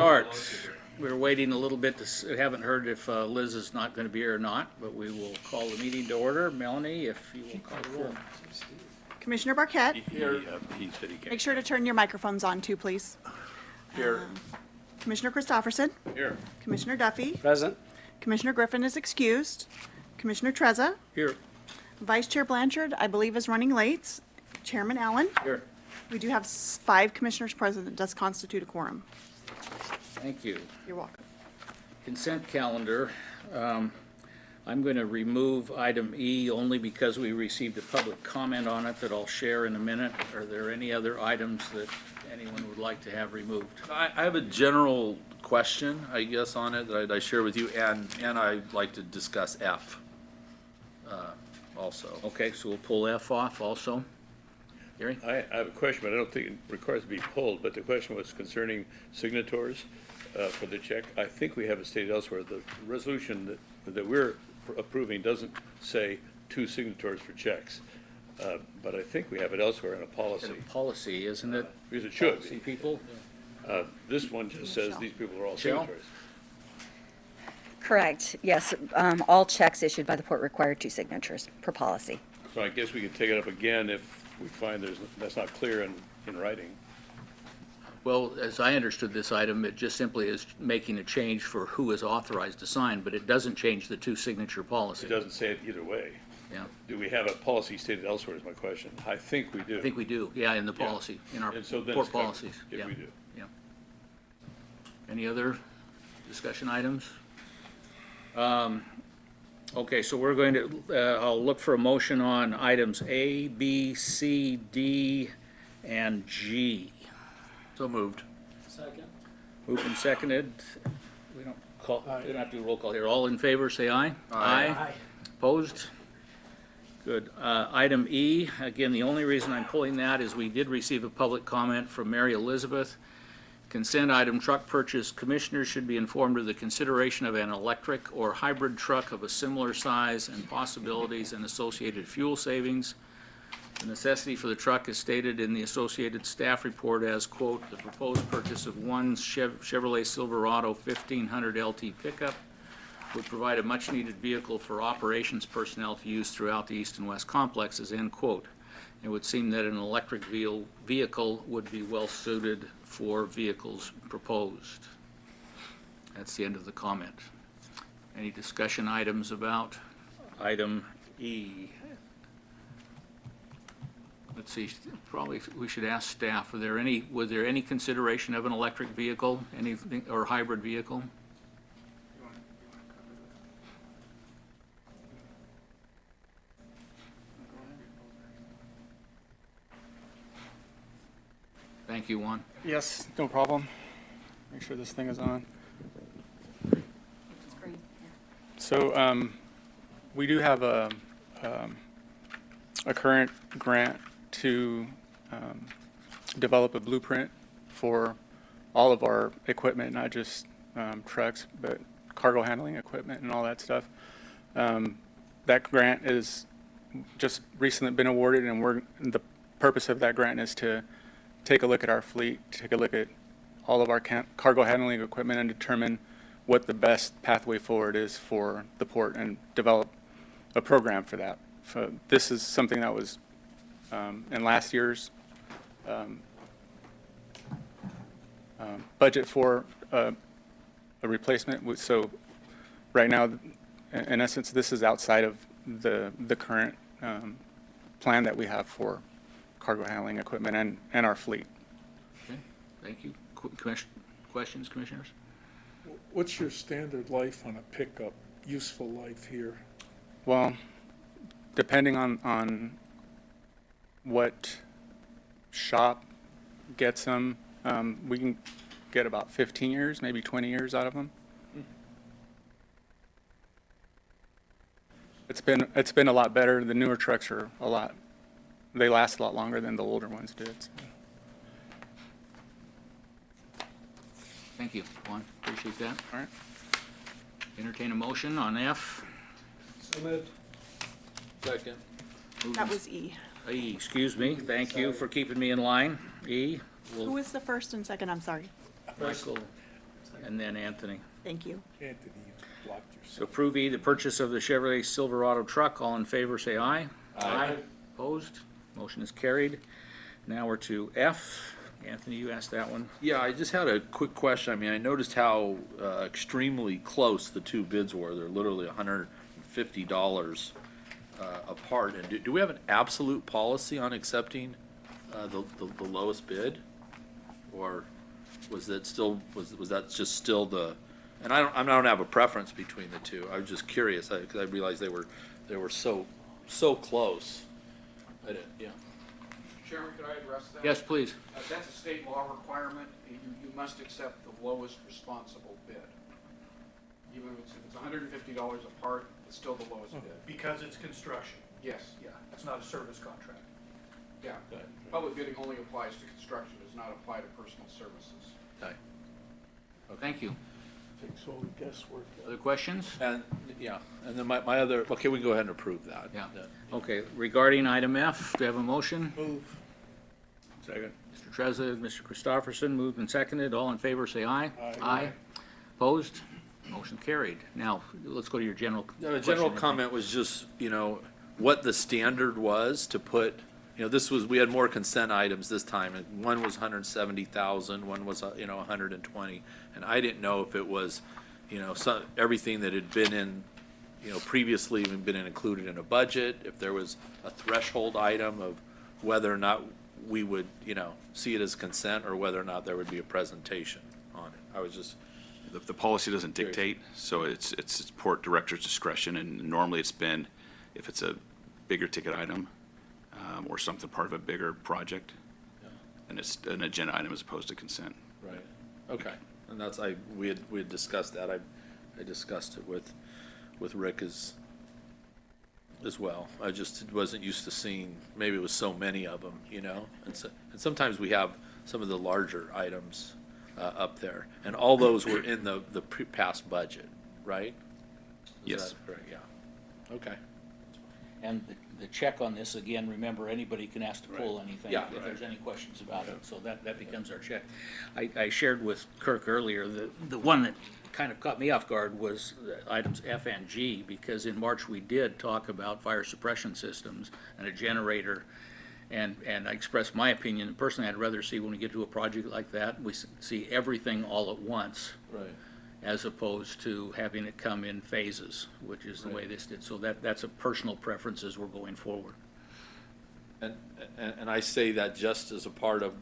start. We're waiting a little bit we haven't heard if Liz is not going to be here or not, but we will call the meeting to order. Melanie, if you will call the roll. Commissioner Barquette, He said he can't. make sure to turn your microphones on too, please. Here. Commissioner Christopherson, Here. Commissioner Duffy, Present. Commissioner Griffin is excused, Commissioner Trezza, Here. Vice Chair Blanchard, I believe, is running late, Chairman Allen. Here. We do have 5 commissioners present. That does constitute a quorum. Thank you. You're welcome. Consent calendar. I'm going to remove item E only because we received a public comment on it that I'll share in a minute. Are there any other items that anyone would like to have removed? I have a general question, I guess, on it that I share with you, and I'd like to discuss F also. Okay, so we'll pull F off also. Gary? I have a question, but I don't think it requires to be pulled, but the question was concerning signatories for the check. I think we have it stated elsewhere. The resolution that we're approving doesn't say 2 signatories for checks, but I think we have it elsewhere in a policy. Policy, isn't it? Because it should Policy be. people? This one just says these people are all Michelle? signatories. Correct, yes. All checks issued by the port require 2 signatures per policy. So I guess we could take it up again if we find that's not clear in writing. Well, as I understood this item, it just simply is making a change for who is authorized to sign, but it doesn't change the 2-signature policy. It doesn't say it either way. Yeah, Do we have a policy stated elsewhere is my question. I think we do. I think we do, yeah, in the policy, in our And so then port it's covered policies. if Yeah, we do. yeah. Any other discussion items? Okay, so we're going to, I'll look for a motion on items A, B, C, D, and G. So moved. Second. Moved and seconded. We don't have to do a roll call here. All in favor, say aye. Aye. Opposed? Good. Item E, again, the only reason I'm pulling that is we did receive a public comment from Mary Elizabeth. Consent item truck purchase. Commissioners should be informed of the consideration of an electric or hybrid truck of a similar size and possibilities and associated fuel savings. The necessity for the truck is stated in the associated staff report as, quote, the proposed purchase of one Chevrolet Silverado 1500 LT pickup would provide a much-needed vehicle for operations personnel to use throughout the east and west complexes, end quote. It would seem that an electric vehicle would be well-suited for vehicles proposed. That's the end of the comment. Any discussion items about item E? Let's see, probably we should ask staff, was there any consideration of an electric vehicle, anything, or hybrid vehicle? Thank you, Juan. Yes, no problem. Make sure this thing is on. So we do have a current grant to develop a blueprint for all of our equipment, not just trucks, but cargo handling equipment and all that stuff. That grant is just recently been awarded, and the purpose of that grant is to take a look at our fleet, take a look at all of our cargo handling equipment and determine what the best pathway forward is for the port and develop a program for that. This is something that was in last year's budget for a replacement. So right now, in essence, this is outside of the current plan that we have for cargo handling equipment and our fleet. Okay, thank you. Questions, commissioners? What's your standard life on a pickup, useful life here? Well, depending on what shop gets them, we can get about 15 years, maybe 20 years out of them. It's been a lot better. The newer trucks are they last a lot longer than the older ones did. So. Thank you, Juan. Appreciate that. All right. Entertain a motion on F. So moved. Second. That was E. E, excuse me. Thank you for keeping me in line. E. Who was the first and second? I'm sorry. Michael. and then Anthony. Thank you. Anthony, you blocked So yourself. approve E, the purchase of the Chevrolet Silverado truck. All in favor, say aye. Aye. Opposed? Motion is carried. Now we're to F. Anthony, you asked that one. Yeah, I just had a quick question. I mean, I noticed how extremely close the two bids were. They're literally $150 apart. And do we have an absolute policy on accepting the lowest bid? Or was that still, was that just still the, and I don't have a preference between the two. I was just curious, because I realized they were so close. I didn't, yeah. Chairman, could I address that? Yes, please. That's a state law requirement. You must accept the lowest responsible bid. Even if it's $150 apart, it's still the lowest bid. Because it's construction, Yes, it's not a service contract. yeah. Public bidding only applies to construction, does not apply to personal services. Okay. Thank you. Takes all the guesswork out. Other questions? And, yeah, and then my other, okay, we can go ahead and approve that. Yeah. Okay, regarding item F, do you have a motion? Move. Second. Mr. Trezza, Mr. Christopherson, moved and seconded. All in favor, say aye. Aye. Opposed? Motion carried. Now, let's go to your general No, the general question. comment was just, what the standard was to put, we had more consent items this time, and one was 170,000, one was, 120. And I didn't know if it was, everything that had been in, previously even been included in a budget, if there was a threshold item of whether or not we would, see it as consent, or whether or not there would be a presentation on it. I was just, The policy doesn't dictate, so it's port director's discretion, and normally it's been, if it's a bigger ticket item, or something part of a bigger project, and it's an agenda item as opposed to consent. right, okay. And that's, we had discussed that. I discussed it with Rick as well. I just wasn't used to seeing, maybe it was so many of them, and sometimes we have some of the larger items up there, and all those were in the past budget, right? Is Yes. that correct? Yeah. Okay. And the check on this, again, remember, anybody can ask to pull anything Yeah. if there's any questions about it, so that becomes our check. I shared with Kirk earlier, the one that kind of caught me off guard was items F and G, because in March we did talk about fire suppression systems and a generator, and I expressed my opinion, personally, I'd rather see when we get to a project like that, we see everything all at once, Right. as opposed to having it come in phases, which is the way this did. So that's a personal preference as we're going forward. And I say that just as a part of,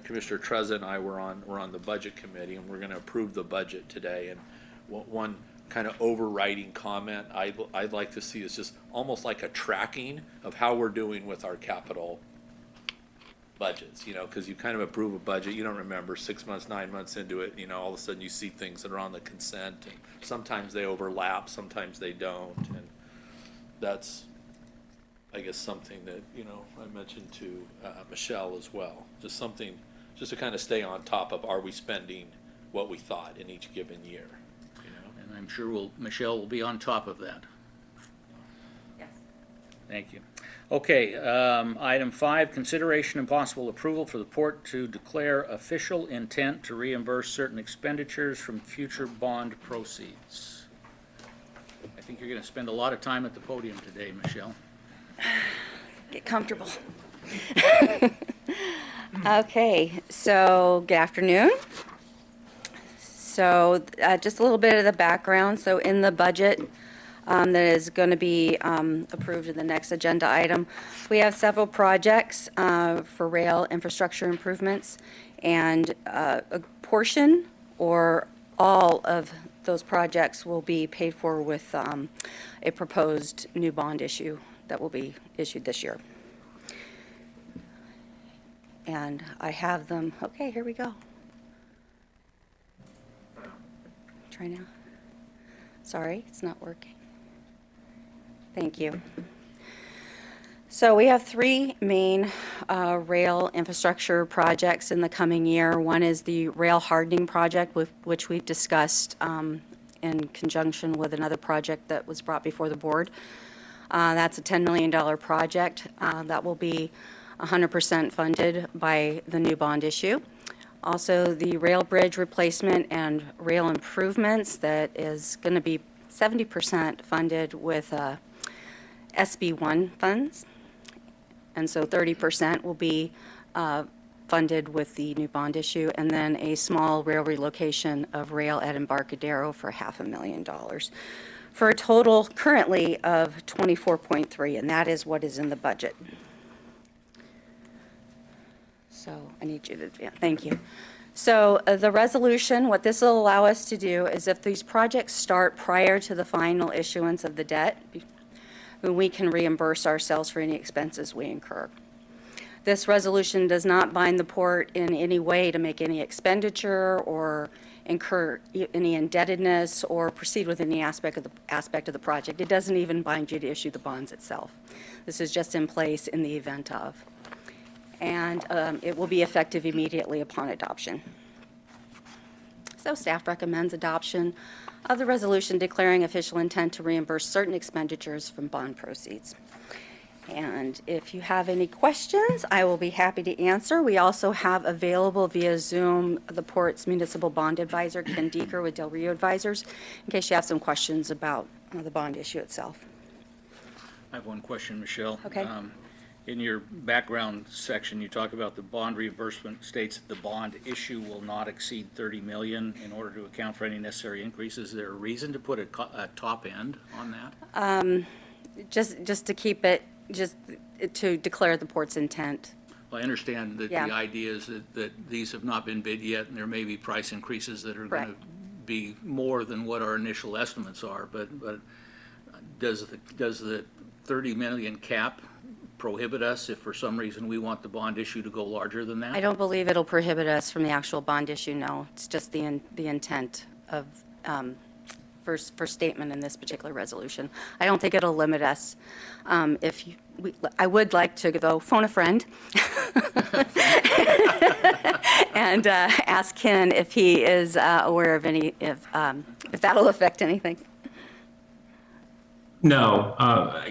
Commissioner Trezza and I were on the budget committee, and we're gonna approve the budget today, and one kind of overriding comment I'd like to see is just almost like a tracking of how we're doing with our capital budgets, because you kind of approve a budget, you don't remember 6 months, 9 months into it, all of a sudden you see things that are on the consent, and sometimes they overlap, sometimes they don't, and that's, I guess, something that, I mentioned to Michelle as well, just to kind of stay on top of, are we spending what we thought in each given year, And I'm sure Michelle will be on top of that. Yes. Thank you. Okay, item 5, consideration and possible approval for the port to declare official intent to reimburse certain expenditures from future bond proceeds. I think you're gonna spend a lot of time at the podium today, Michelle. Get comfortable. Okay, so good afternoon. So just a little bit of the background. So in the budget that is going to be approved in the next agenda item, we have several projects for rail infrastructure improvements, and a portion or all of those projects will be paid for with a proposed new bond issue that will be issued this year. And I have them, okay, here we go. Try now. Sorry, it's not working. Thank you. So we have three main rail infrastructure projects in the coming year. One is the rail hardening project, which we've discussed in conjunction with another project that was brought before the board. That's a $10 million project that will be 100% funded by the new bond issue. Also, the rail bridge replacement and rail improvements that is going to be 70% funded with SB1 funds. And so 30% will be funded with the new bond issue, and then a small rail relocation of rail at Embarcadero for $500,000, for a total currently of 24.3, and that is what is in the budget. So I need you to, yeah, thank you. So the resolution, what this will allow us to do is if these projects start prior to the final issuance of the debt, then we can reimburse ourselves for any expenses we incur. This resolution does not bind the port in any way to make any expenditure or incur any indebtedness or proceed with any aspect of the project. It doesn't even bind you to issue the bonds itself. This is just in place in the event of. And it will be effective immediately upon adoption. So staff recommends adoption of the resolution declaring official intent to reimburse certain expenditures from bond proceeds. And if you have any questions, I will be happy to answer. We also have available via Zoom the Port's Municipal Bond Advisor, Ken Deeker with Del Rio Advisors, in case you have some questions about the bond issue itself. I have one question, Michelle. Okay. In your background section, you talk about the bond reimbursement states that the bond issue will not exceed 30 million in order to account for any necessary increases. Is there a reason to put a top end on that? Just to keep it, just to declare the port's intent. Well, I understand that Yeah. the idea is that these have not been bid yet, and there may be price increases that are going to be more than what our initial estimates are, but does the 30 million cap prohibit us if for some reason we want the bond issue to go larger than that? I don't believe it'll prohibit us from the actual bond issue, no. It's just the intent of, for statement in this particular resolution. I don't think it'll limit us. I would like to go phone a friend and ask Ken if he is aware of any, if that'll affect anything. No.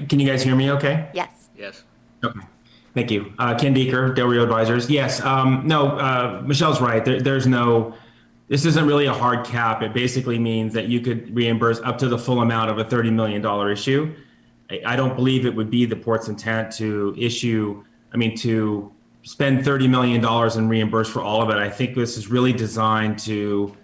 Can you guys hear me okay? Yes. Yes. Okay. Thank you. Ken Deeker, Del Rio Advisors. Yes. No, Michelle's right. There's no, this isn't really a hard cap. It basically means that you could reimburse up to the full amount of a $30 million issue. I don't believe it would be the port's intent to to spend $30 million and reimburse for all of it. I think this is really designed to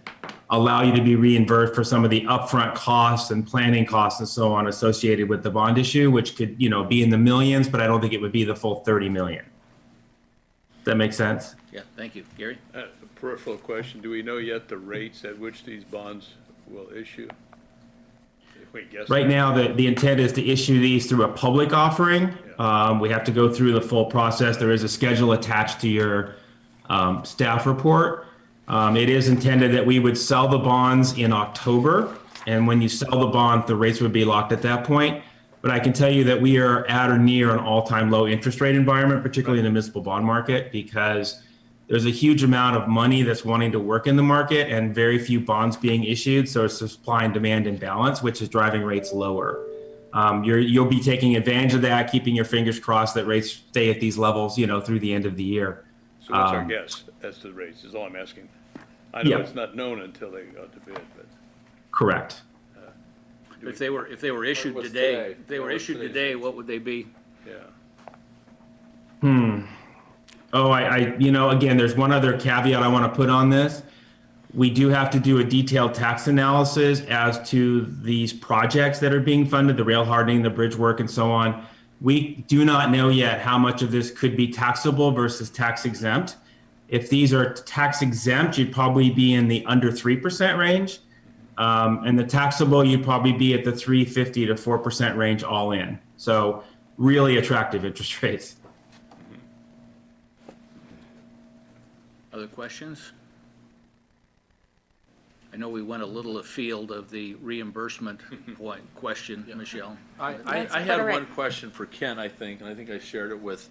allow you to be reimbursed for some of the upfront costs and planning costs and so on associated with the bond issue, which could, be in the millions, but I don't think it would be the full 30 million. Does that make sense? Yeah, thank you. Gary? A peripheral question, do we know yet the rates at which these bonds will issue? If we guess. Right now, the intent is to issue these through a public offering. We have to go through the full process. There is a schedule attached to your staff report. It is intended that we would sell the bonds in October, and when you sell the bond, the rates would be locked at that point. But I can tell you that we are at or near an all-time low interest rate environment, particularly in the municipal bond market, because there's a huge amount of money that's wanting to work in the market and very few bonds being issued. So it's supply and demand imbalance, which is driving rates lower. You'll be taking advantage of that, keeping your fingers crossed that rates stay at these levels, through the end of the year. So what's our guess as to the rates, is all I'm asking. I know Yeah. it's not known until they go to bid, but. Correct. If they were issued What's today, today? if they were What's issued today's today, rates? what would they be? Yeah. Oh, again, there's one other caveat I want to put on this. We do have to do a detailed tax analysis as to these projects that are being funded, the rail hardening, the bridge work, and so on. We do not know yet how much of this could be taxable versus tax exempt. If these are tax exempt, you'd probably be in the under 3% range. And the taxable, you'd probably be at the 3.50 to 4% range all in. So really attractive interest rates. Other questions? I know we went a little afield of the reimbursement question, Michelle. I That's had correct. one question for Ken, I think, and I think I shared it with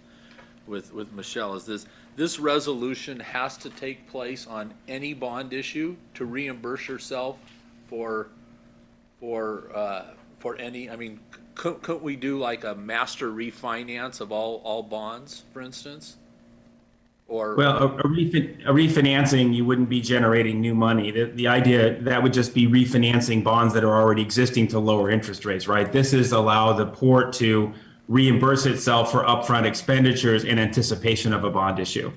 Michelle, is this resolution has to take place on any bond issue to reimburse yourself for any, couldn't we do like a master refinance of all bonds, for instance? Or, Well, a refinancing, you wouldn't be generating new money. The idea, that would just be refinancing bonds that are already existing to lower interest rates, right? This is allow the port to reimburse itself for upfront expenditures in anticipation of a bond issue.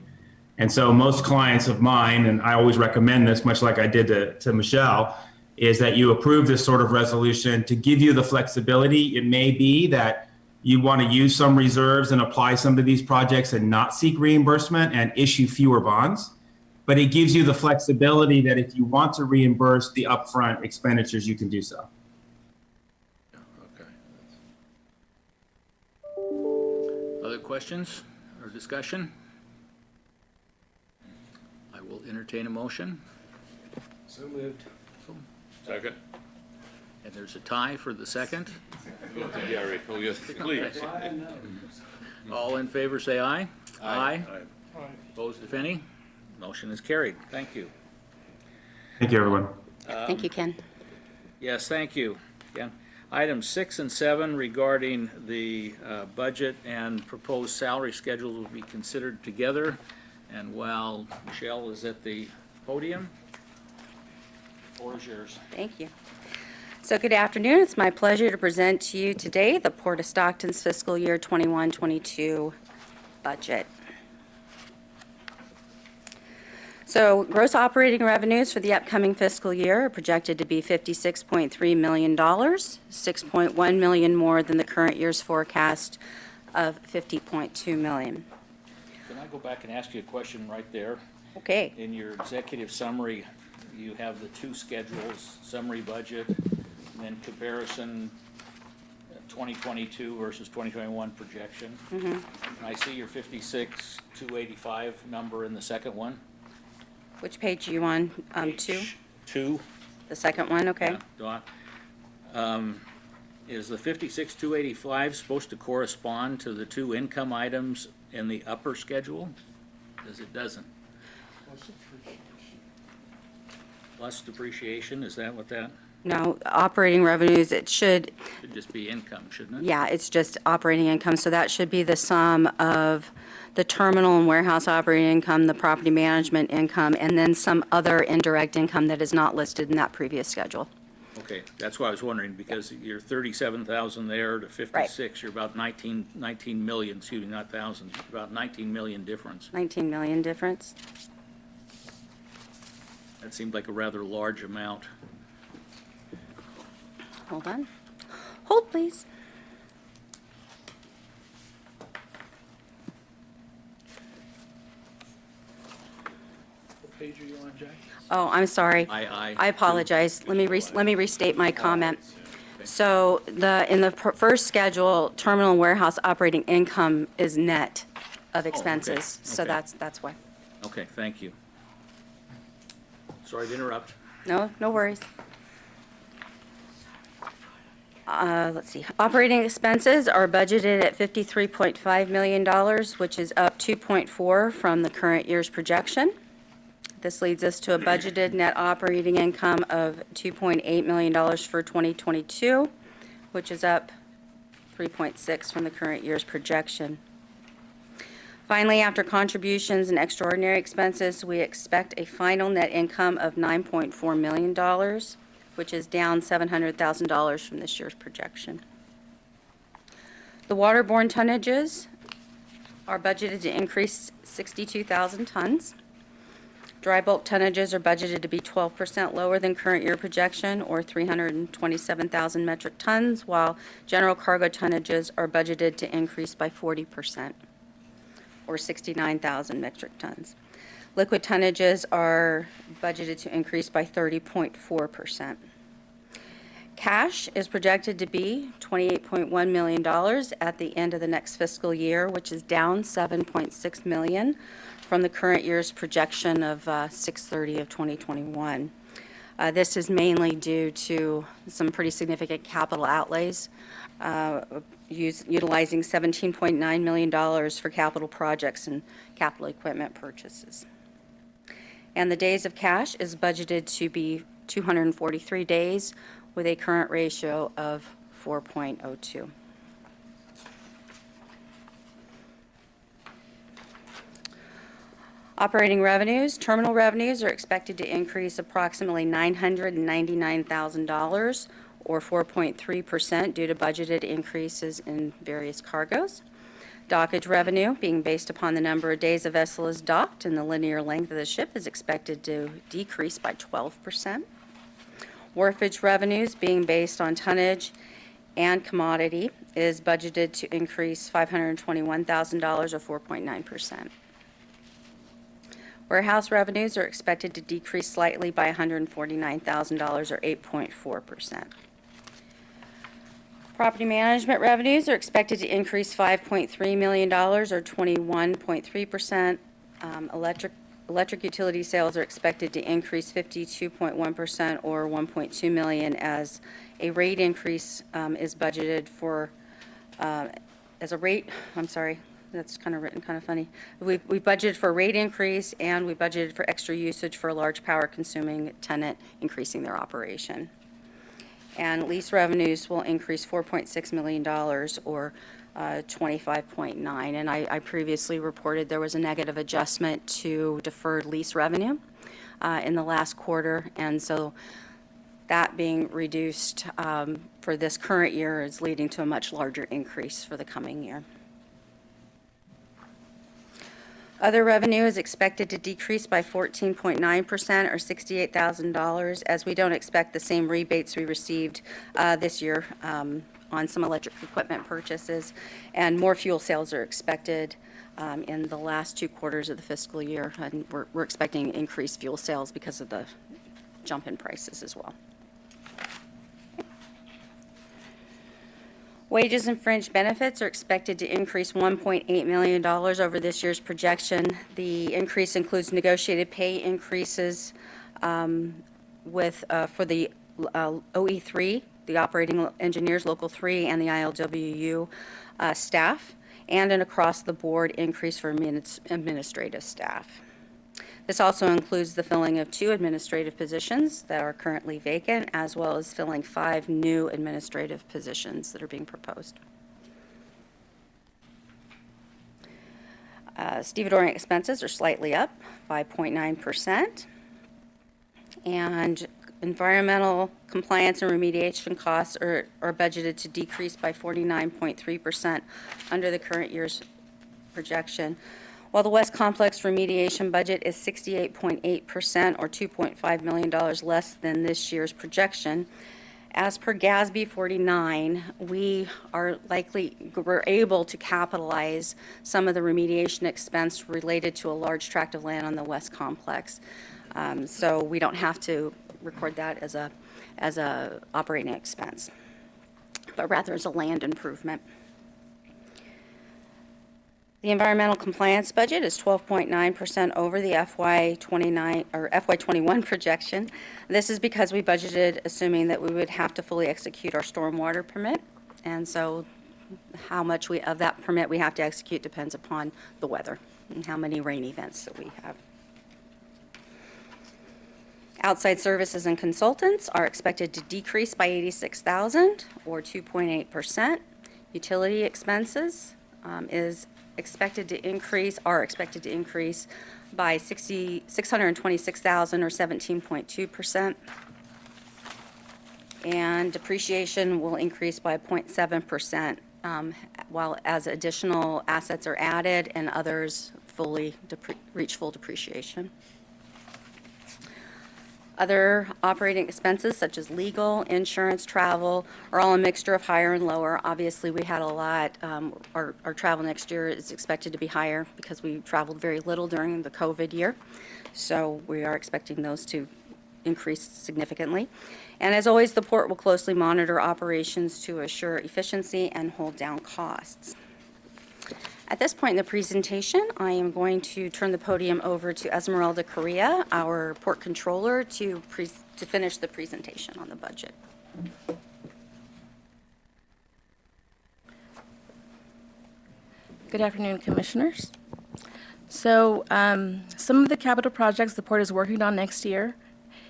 And so most clients of mine, and I always recommend this, much like I did to Michelle, is that you approve this sort of resolution to give you the flexibility. It may be that you want to use some reserves and apply some of these projects and not seek reimbursement and issue fewer bonds. But it gives you the flexibility that if you want to reimburse the upfront expenditures, you can do so. okay. Other questions or discussion? I will entertain a motion. So moved. Second? And there's a tie for the second. Gary, oh, yes, please. All in favor, say aye. Aye. Aye. Opposed, if any? Motion is carried. Thank you. Thank you, everyone. Thank you, Ken. Yes, thank you. Yeah. Items 6 and 7 regarding the budget and proposed salary schedule will be considered together. And while Michelle is at the podium, the floor is yours. Thank you. So good afternoon. It's my pleasure to present to you today the Port of Stockton's fiscal year 21-22 budget. So gross operating revenues for the upcoming fiscal year are projected to be $56.3 million, $6.1 million more than the current year's forecast of $50.2 million. Can I go back and ask you a question right there? Okay. In your executive summary, you have the two schedules, summary budget, and then comparison 2022 versus 2021 projection. And I see your 56,285 number in the second one. Which page are you on? Two? Two. The second one, okay. Yeah, Dawn. Is the 56,285 supposed to correspond to the two income items in the upper schedule? Because it doesn't. Plus depreciation, is that what that, No, operating revenues, it should just be income, shouldn't it? Yeah, it's just operating income, so that should be the sum of the terminal and warehouse operating income, the property management income, and then some other indirect income that is not listed in that previous schedule. Okay, that's why I was wondering, because you're 37,000 there to 56, you're about 19 million, excuse me, not thousands, about 19 million difference. 19 million difference. That seemed like a rather large amount. Hold on. Hold, please. What page are you on, Jackie? Oh, I'm sorry. I apologize. Let me restate my comment. So in the first schedule, terminal and warehouse operating income is net of expenses. So okay. that's why. Okay, thank you. Sorry to interrupt. No worries. Let's see. Operating expenses are budgeted at $53.5 million, which is up 2.4 from the current year's projection. This leads us to a budgeted net operating income of $2.8 million for 2022, which is up 3.6 from the current year's projection. Finally, after contributions and extraordinary expenses, we expect a final net income of $9.4 million, which is down $700,000 from this year's projection. The waterborne tonnages are budgeted to increase 62,000 tons. Dry bulk tonnages are budgeted to be 12% lower than current year projection, or 327,000 metric tons, while general cargo tonnages are budgeted to increase by 40%, or 69,000 metric tons. Liquid tonnages are budgeted to increase by 30.4%. Cash is projected to be $28.1 million at the end of the next fiscal year, which is down $7.6 million from the current year's projection of 6/30 of 2021. This is mainly due to some pretty significant capital outlays, utilizing $17.9 million for capital projects and capital equipment purchases. And the days of cash is budgeted to be 243 days with a current ratio of 4.02. Operating revenues, terminal revenues are expected to increase approximately $999,000 or 4.3% due to budgeted increases in various cargoes. Dockage revenue, being based upon the number of days a vessel is docked and the linear length of the ship, is expected to decrease by 12%. Wharfage revenues, being based on tonnage and commodity, is budgeted to increase $521,000 or 4.9%. Warehouse revenues are expected to decrease slightly by $149,000 or 8.4%. Property management revenues are expected to increase $5.3 million or 21.3%. Electric utility sales are expected to increase 52.1% or $1.2 million as a rate increase is budgeted for, that's kind of written kind of funny. We've budgeted for a rate increase and we budgeted for extra usage for a large power consuming tenant increasing their operation. And lease revenues will increase $4.6 million or 25.9. And I previously reported there was a negative adjustment to deferred lease revenue in the last quarter. And so that being reduced for this current year is leading to a much larger increase for the coming year. Other revenue is expected to decrease by 14.9% or $68,000 as we don't expect the same rebates we received this year on some electric equipment purchases, and more fuel sales are expected in the last 2 quarters of the fiscal year, and we're expecting increased fuel sales because of the jump in prices as well. Wages and fringe benefits are expected to increase $1.8 million over this year's projection. The increase includes negotiated pay increases for the OE3, the Operating Engineers Local 3, and the ILWU staff, and an across-the-board increase for administrative staff. This also includes the filling of 2 administrative positions that are currently vacant, as well as filling 5 new administrative positions that are being proposed. Stevedoring expenses are slightly up by 0.9%. And environmental compliance and remediation costs are budgeted to decrease by 49.3% under the current year's projection. While the West Complex remediation budget is 68.8% or $2.5 million less than this year's projection, as per GASB 49, we're able to capitalize some of the remediation expense related to a large tract of land on the West Complex. So we don't have to record that as a operating expense, but rather as a land improvement. The environmental compliance budget is 12.9% over the FY21 projection. This is because we budgeted assuming that we would have to fully execute our stormwater permit, and so how much of that permit we have to execute depends upon the weather and how many rain events that we have. Outside services and consultants are expected to decrease by $86,000 or 2.8%. Utility expenses are expected to increase by $626,000 or 17.2%. And depreciation will increase by 0.7%, while as additional assets are added and others reach full depreciation. Other operating expenses such as legal, insurance, travel are all a mixture of higher and lower. Obviously, we had a lot. Our travel next year is expected to be higher because we traveled very little during the COVID year. So we are expecting those to increase significantly. And as always, the port will closely monitor operations to assure efficiency and hold down costs. At this point in the presentation, I am going to turn the podium over to Esmeralda Correa, our port controller, to finish the presentation on the budget. Good afternoon, Commissioners. So some of the capital projects the port is working on next year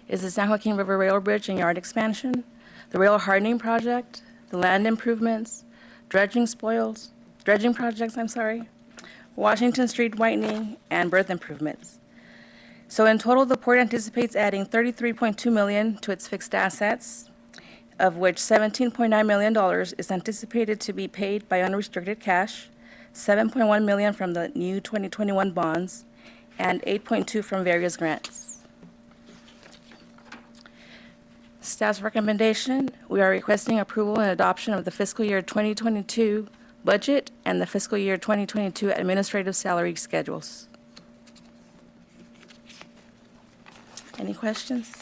is the San Joaquin River Rail Bridge and Yard Expansion, the Rail Hardening Project, the land improvements, dredging projects, Washington Street widening, and berth improvements. So in total, the port anticipates adding $33.2 million to its fixed assets, of which $17.9 million is anticipated to be paid by unrestricted cash, $7.1 million from the new 2021 bonds, and $8.2 from various grants. Staff's recommendation, we are requesting approval and adoption of the fiscal year 2022 budget and the fiscal year 2022 administrative salary schedules. Any questions?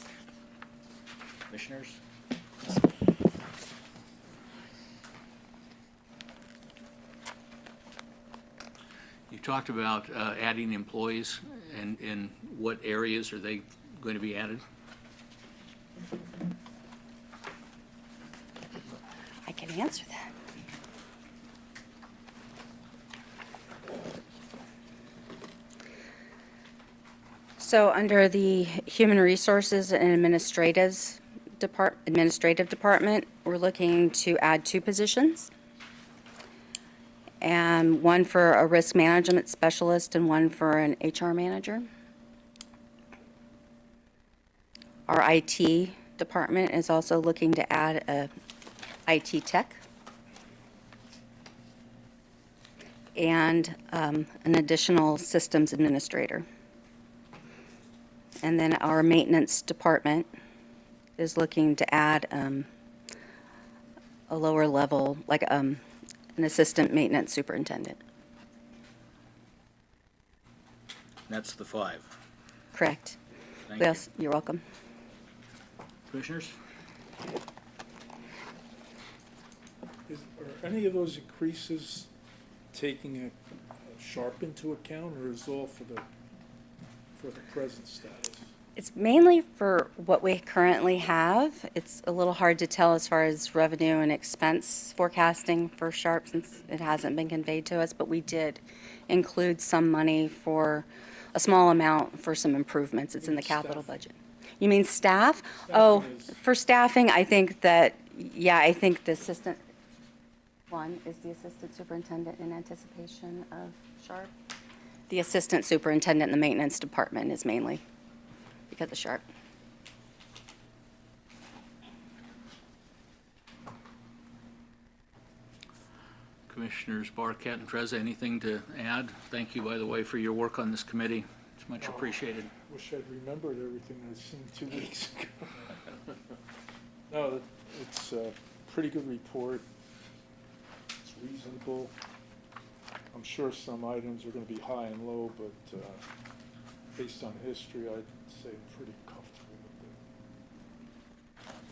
Commissioners? You talked about adding employees, and in what areas are they going to be added? I can answer that. So under the Human Resources and Administrative Department, we're looking to add 2 positions. And one for a risk management specialist and one for an HR manager. Our IT department is also looking to add a IT tech and an additional systems administrator. And then our maintenance department is looking to add a lower level, like an assistant maintenance superintendent. That's the 5. Correct. Thank you. Yes, you're welcome. Commissioners? Are any of those increases taking a sharp into account, or is all for the present status? It's mainly for what we currently have. It's a little hard to tell as far as revenue and expense forecasting for Sharp since it hasn't been conveyed to us, but we did include some money for a small amount for some improvements. It's in the capital budget. You mean staff? Oh, for staffing, I think that, yeah, I think the assistant one is the assistant superintendent in anticipation of Sharp. The assistant superintendent in the maintenance department is mainly because of Sharp. Commissioners Barkat and Trezza, anything to add? Thank you, by the way, for your work on this committee. It's much appreciated. Wish I'd remembered everything I'd seen 2 weeks ago. No, it's a pretty good report. It's reasonable. I'm sure some items are going to be high and low, but based on history, I'd say I'm pretty comfortable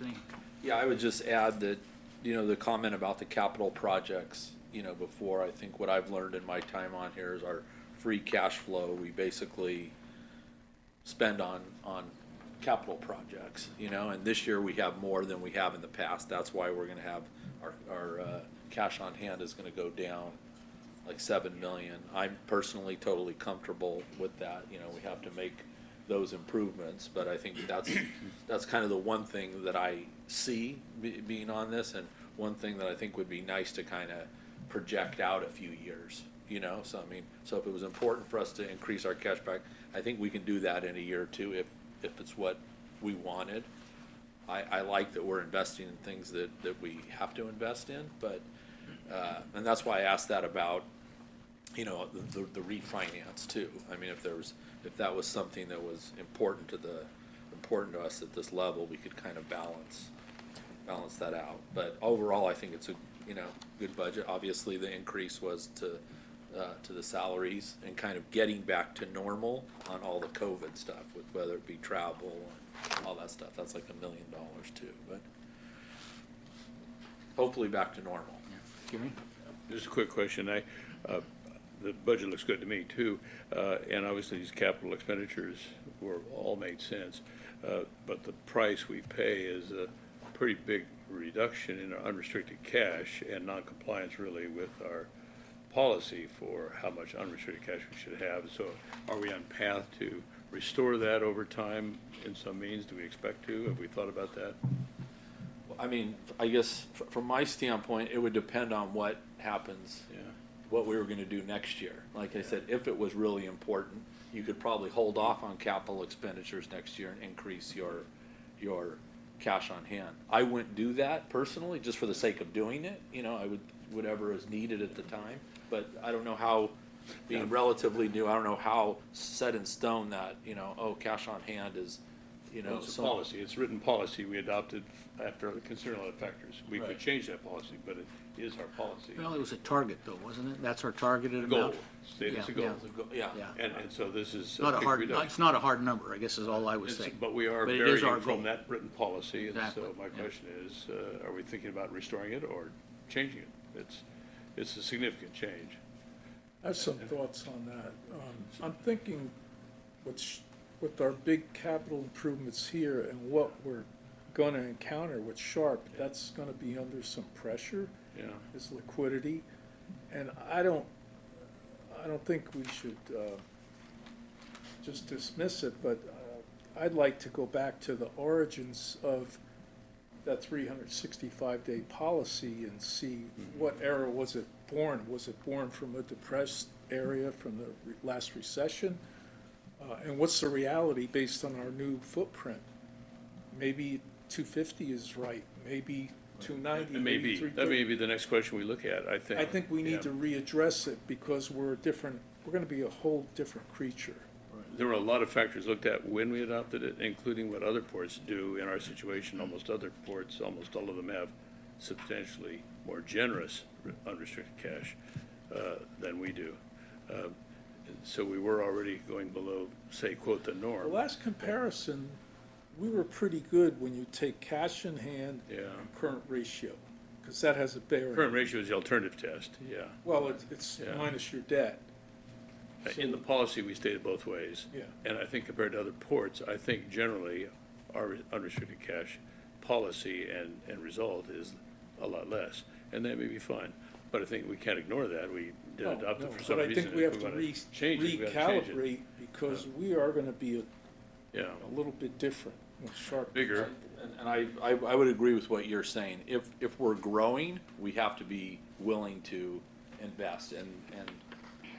with it. Yeah, I would just add that, the comment about the capital projects, before, I think what I've learned in my time on here is our free cash flow, we basically spend on capital projects, and this year we have more than we have in the past. That's why we're gonna have our cash on hand is gonna go down like $7 million. I'm personally totally comfortable with that. We have to make those improvements, but I think that's kind of the one thing that I see being on this, and one thing that I think would be nice to kind of project out a few years, so if it was important for us to increase our cash back, I think we can do that in a year or two if it's what we wanted. I like that we're investing in things that we have to invest in, but and that's why I asked that about the refinance too. I mean, if that was something that was important to us at this level, we could kind of balance that out. But overall, I think it's a good budget. Obviously, the increase was to the salaries and kind of getting back to normal on all the COVID stuff, with whether it be travel and all that stuff. That's like $1 million too, but hopefully back to normal. Gary? Just a quick question. The budget looks good to me too, and obviously these capital expenditures all made sense, but the price we pay is a pretty big reduction in our unrestricted cash and non-compliance really with our policy for how much unrestricted cash we should have. So are we on path to restore that over time in some means? Do we expect to? Have we thought about that? I mean, I guess from my standpoint, it would depend on what happens what we were gonna do next year. Like I said, if it was really important, you could probably hold off on capital expenditures next year and increase your cash on hand. I wouldn't do that personally, just for the sake of doing it, you know, I would, whatever is needed at the time. But I don't know how, being relatively new, I don't know how set in stone that, you know, oh, cash on hand is, you know, It's a so. policy, it's written policy we adopted after considering all the factors. We could Right. change that policy, but it is our policy. Well, it was a target though, wasn't it? That's our targeted Goal, amount? stated as a Yeah, goal. Yeah. Yeah. And so this is Not a big hard, reduction. it's not a hard number, I guess is all I was saying. But we are But it is our varying goal. from that written policy, and so Exactly, my yeah. question is, are we thinking about restoring it or changing it? It's a significant change. I have some thoughts on that. I'm thinking with our big capital improvements here and what we're gonna encounter with Sharp, that's gonna be under some pressure, Yeah. is liquidity. And I don't think we should, just dismiss it, but, I'd like to go back to the origins of that 365-day policy and see what era was it born? Was it born from a depressed area from the last recession? And what's the reality based on our new footprint? Maybe 250 is right, maybe 290, It may maybe be, 330. that may be the next question we look at, I think. I think we Yeah. need to readdress it because we're gonna be a whole different creature. There were a lot of factors looked at when we adopted it, including what other ports do in our situation. Almost other ports, almost all of them have substantially more generous unrestricted cash than we do. So we were already going below, say, quote, the The norm. last comparison, we were pretty good when you take cash in hand Yeah. and current ratio, because that has a bearing. Current ratio is the alternative test, yeah. Well, it's Yeah. minus your debt. In the policy, we stated both ways. Yeah. And I think compared to other ports, I think generally our unrestricted cash policy and result is a lot less. And that may be fine, but I think we can't ignore that. We did No, adopt no, it for some but I reason. think we have If to wanna change it, we gotta change it. recalibrate, because we are gonna be Yeah, a little bit different with Sharp. bigger. And I would agree with what you're saying. If we're growing, we have to be willing to invest, and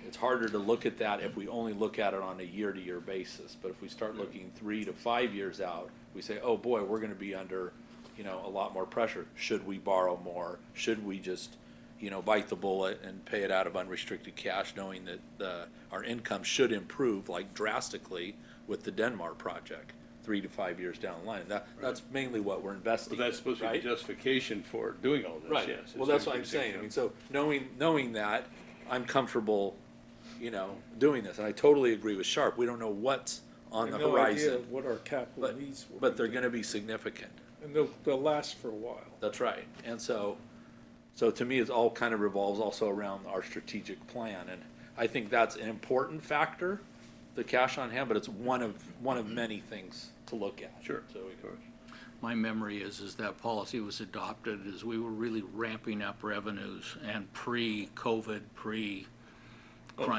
it's harder to look at that if we only look at it on a year-to-year basis. But if we start looking 3 to 5 years out, we say, oh boy, we're gonna be under, you know, a lot more pressure. Should we borrow more? Should we just, you know, bite the bullet and pay it out of unrestricted cash, knowing that our income should improve like drastically with the Denmark project 3 to 5 years down the line? That's mainly what we're investing But that's in, supposed to be right? the justification for doing all this, Right. yes. Well, that's what I'm saying. I mean, so knowing that, I'm comfortable, you know, doing this. And I totally agree with Sharp. We don't know what's on the No idea horizon, what our capital but, needs will but be. they're gonna be significant. And they'll last for a while. That's right. And so to me, it all kind of revolves also around our strategic plan. And I think that's an important factor, the cash on hand, but it's one of many things to look at. Sure, So of course. My memory is that policy was adopted as we were really ramping up revenues and pre-COVID, pre-crunch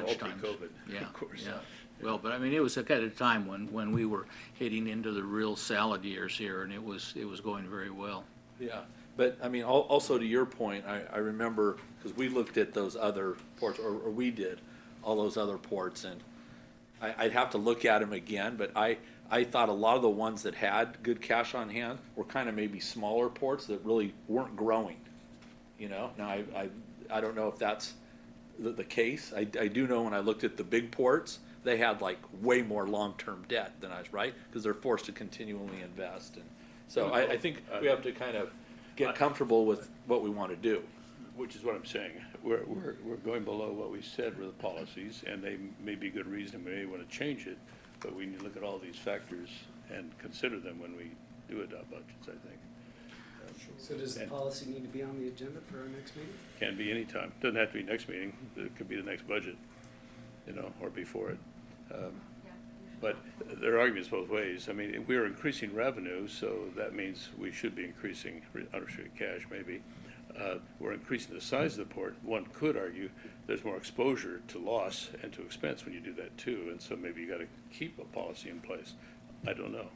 All times. pre-COVID, Yeah, of course. yeah. Well, but I mean, it was at a time when we were hitting into the real salad years here, and it was going very well. Yeah, but I mean, also to your point, I remember, because we looked at those other ports, or we did, all those other ports, and I'd have to look at them again, but I thought a lot of the ones that had good cash on hand were kind of maybe smaller ports that really weren't growing, you know? Now, I don't know if that's the case. I do know when I looked at the big ports, they had like way more long-term debt than us, right? Because they're forced to continually invest, and so I think we have to kind of get comfortable with what we want to do. Which is what I'm saying. We're going below what we said were the policies, and they may be good reason, we may want to change it, but we need to look at all these factors and consider them when we do adopt budgets, I think. So does the policy need to be on the agenda for our next meeting? Can be anytime. Doesn't have to be next meeting. It could be the next budget, you know, or before it. But there are arguments both ways. I mean, we're increasing revenue, so that means we should be increasing unrestricted cash, maybe. We're increasing the size of the port. One could argue there's more exposure to loss and to expense when you do that too, and so maybe you got to keep a policy in place. I don't know.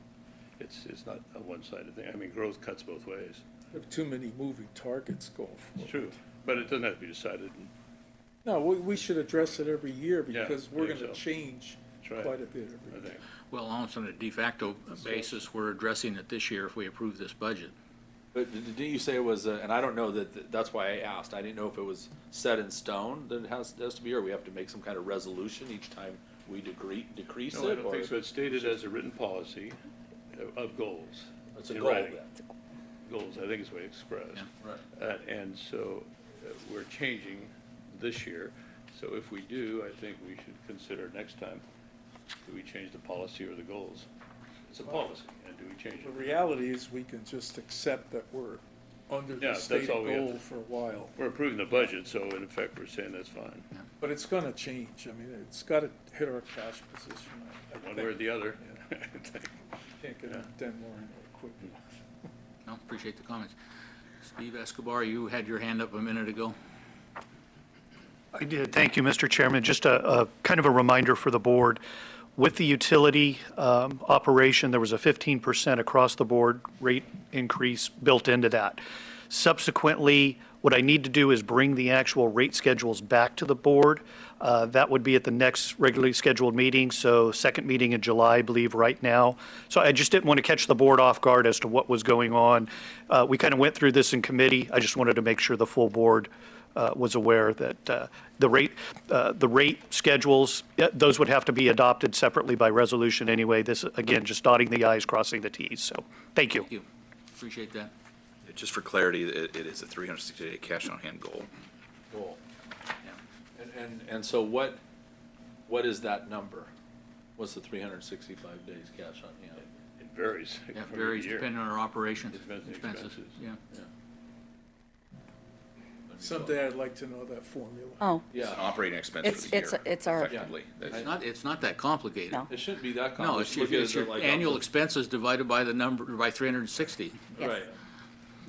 It's not a one-sided thing. I mean, growth cuts both ways. We have too many moving targets going forward. It's true, but it doesn't have to be decided. No, we should address it every year Yeah, because we're I think gonna so. change That's right. quite a bit I every year. think. Well, almost on a de facto basis, we're addressing it this year if we approve this budget. But didn't you say it was, and I don't know that's why I asked, I didn't know if it was set in stone that it has to be, or we have to make some kind of resolution each time we decrease it? No, I don't or- think so. It's stated as a written policy of goals. It's a in goal writing. then. Goals, I think is what it expressed. Yeah. Right. And so we're changing this year. So if we do, I think we should consider next time, do we change the policy or the goals? It's a policy, and do we change The it? reality is we can just accept that we're under Yeah, the that's stated all we have goal to- for a while. We're approving the budget, so in effect, we're saying that's fine, But it's gonna change. I mean, it's gotta hit our cash position. I one way or think. the other. Can't get it done more quickly. No, appreciate the comments. Steve Escobar, you had your hand up a minute ago. I did. Thank you, Mr. Chairman. Just a kind of a reminder for the board. With the utility operation, there was a 15% across-the-board rate increase built into that. Subsequently, what I need to do is bring the actual rate schedules back to the board. That would be at the next regularly scheduled meeting, so second meeting in July, I believe, right now. So I just didn't want to catch the board off guard as to what was going on. We kind of went through this in committee. I just wanted to make sure the full board was aware that the rate schedules, those would have to be adopted separately by resolution anyway. This, again, just dotting the i's, crossing the t's. So, thank you. Thank you. Appreciate that. Just for clarity, it is a 360-day cash on hand goal. Goal. And so what is that number? What's the 365 days cash on hand? It varies. Yeah, from year varies to year. depending on our operations, Depends on expenses. expenses. Yeah. Yeah. Someday I'd like to know that formula. Oh, It's an operating expense for the year. it's our, Effectively. It's not that complicated. No. It shouldn't be that No, complicated. it's Look your, at it's it your like annual up to- expenses divided by the number, by 360. Yes. Right.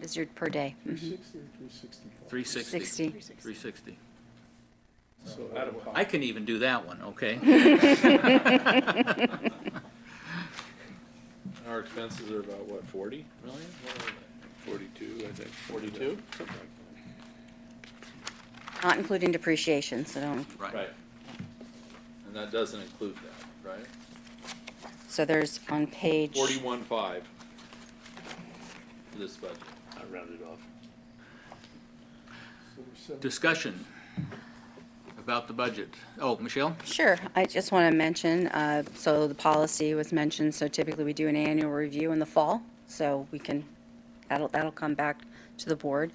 is your per day. 360 or 365? 360. 60. 360. So that'll I can even do that one, okay? Our expenses are about, what, 40 million? What are they? 42, I think. 42? Something like Not including depreciation, so don't, Right. And that doesn't include that, right? so there's on page. 41.5 for this budget. that. I rounded off. So we're 70. Discussion about the budget. Oh, Michelle? Sure. I just want to mention, so the policy was mentioned, so typically we do an annual review in the fall, so we can, that'll come back to the board.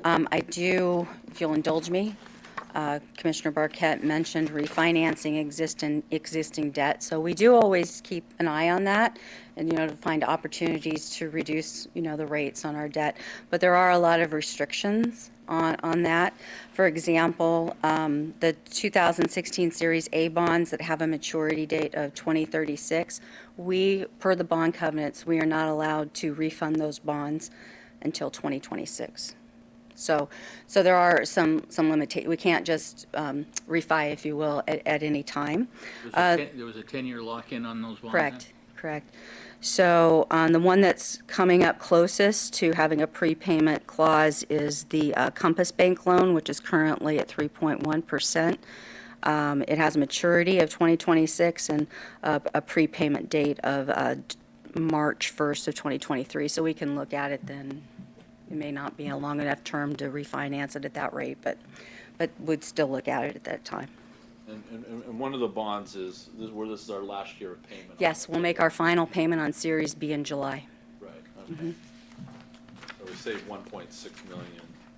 I do, if you'll indulge me, Commissioner Barquette mentioned refinancing existing debt, so we do always keep an eye on that, and, to find opportunities to reduce, the rates on our debt. But there are a lot of restrictions on that. For example, the 2016 Series A bonds that have a maturity date of 2036, per the bond covenants, we are not allowed to refund those bonds until 2026. So there are some limitations. We can't just refi, if you will, at any time. There was a 10-year lock-in on those bonds? then? Correct. So the one that's coming up closest to having a prepayment clause is the Compass Bank loan, which is currently at 3.1%. It has a maturity of 2026 and a prepayment date of March 1st of 2023. So we can look at it then. It may not be a long enough term to refinance it at that rate, but we'd still look at it at that time. And one of the bonds is, this is our last year of payment. on Yes, it. we'll make our final payment on Series B in July. Right, okay. So we saved 1.6 million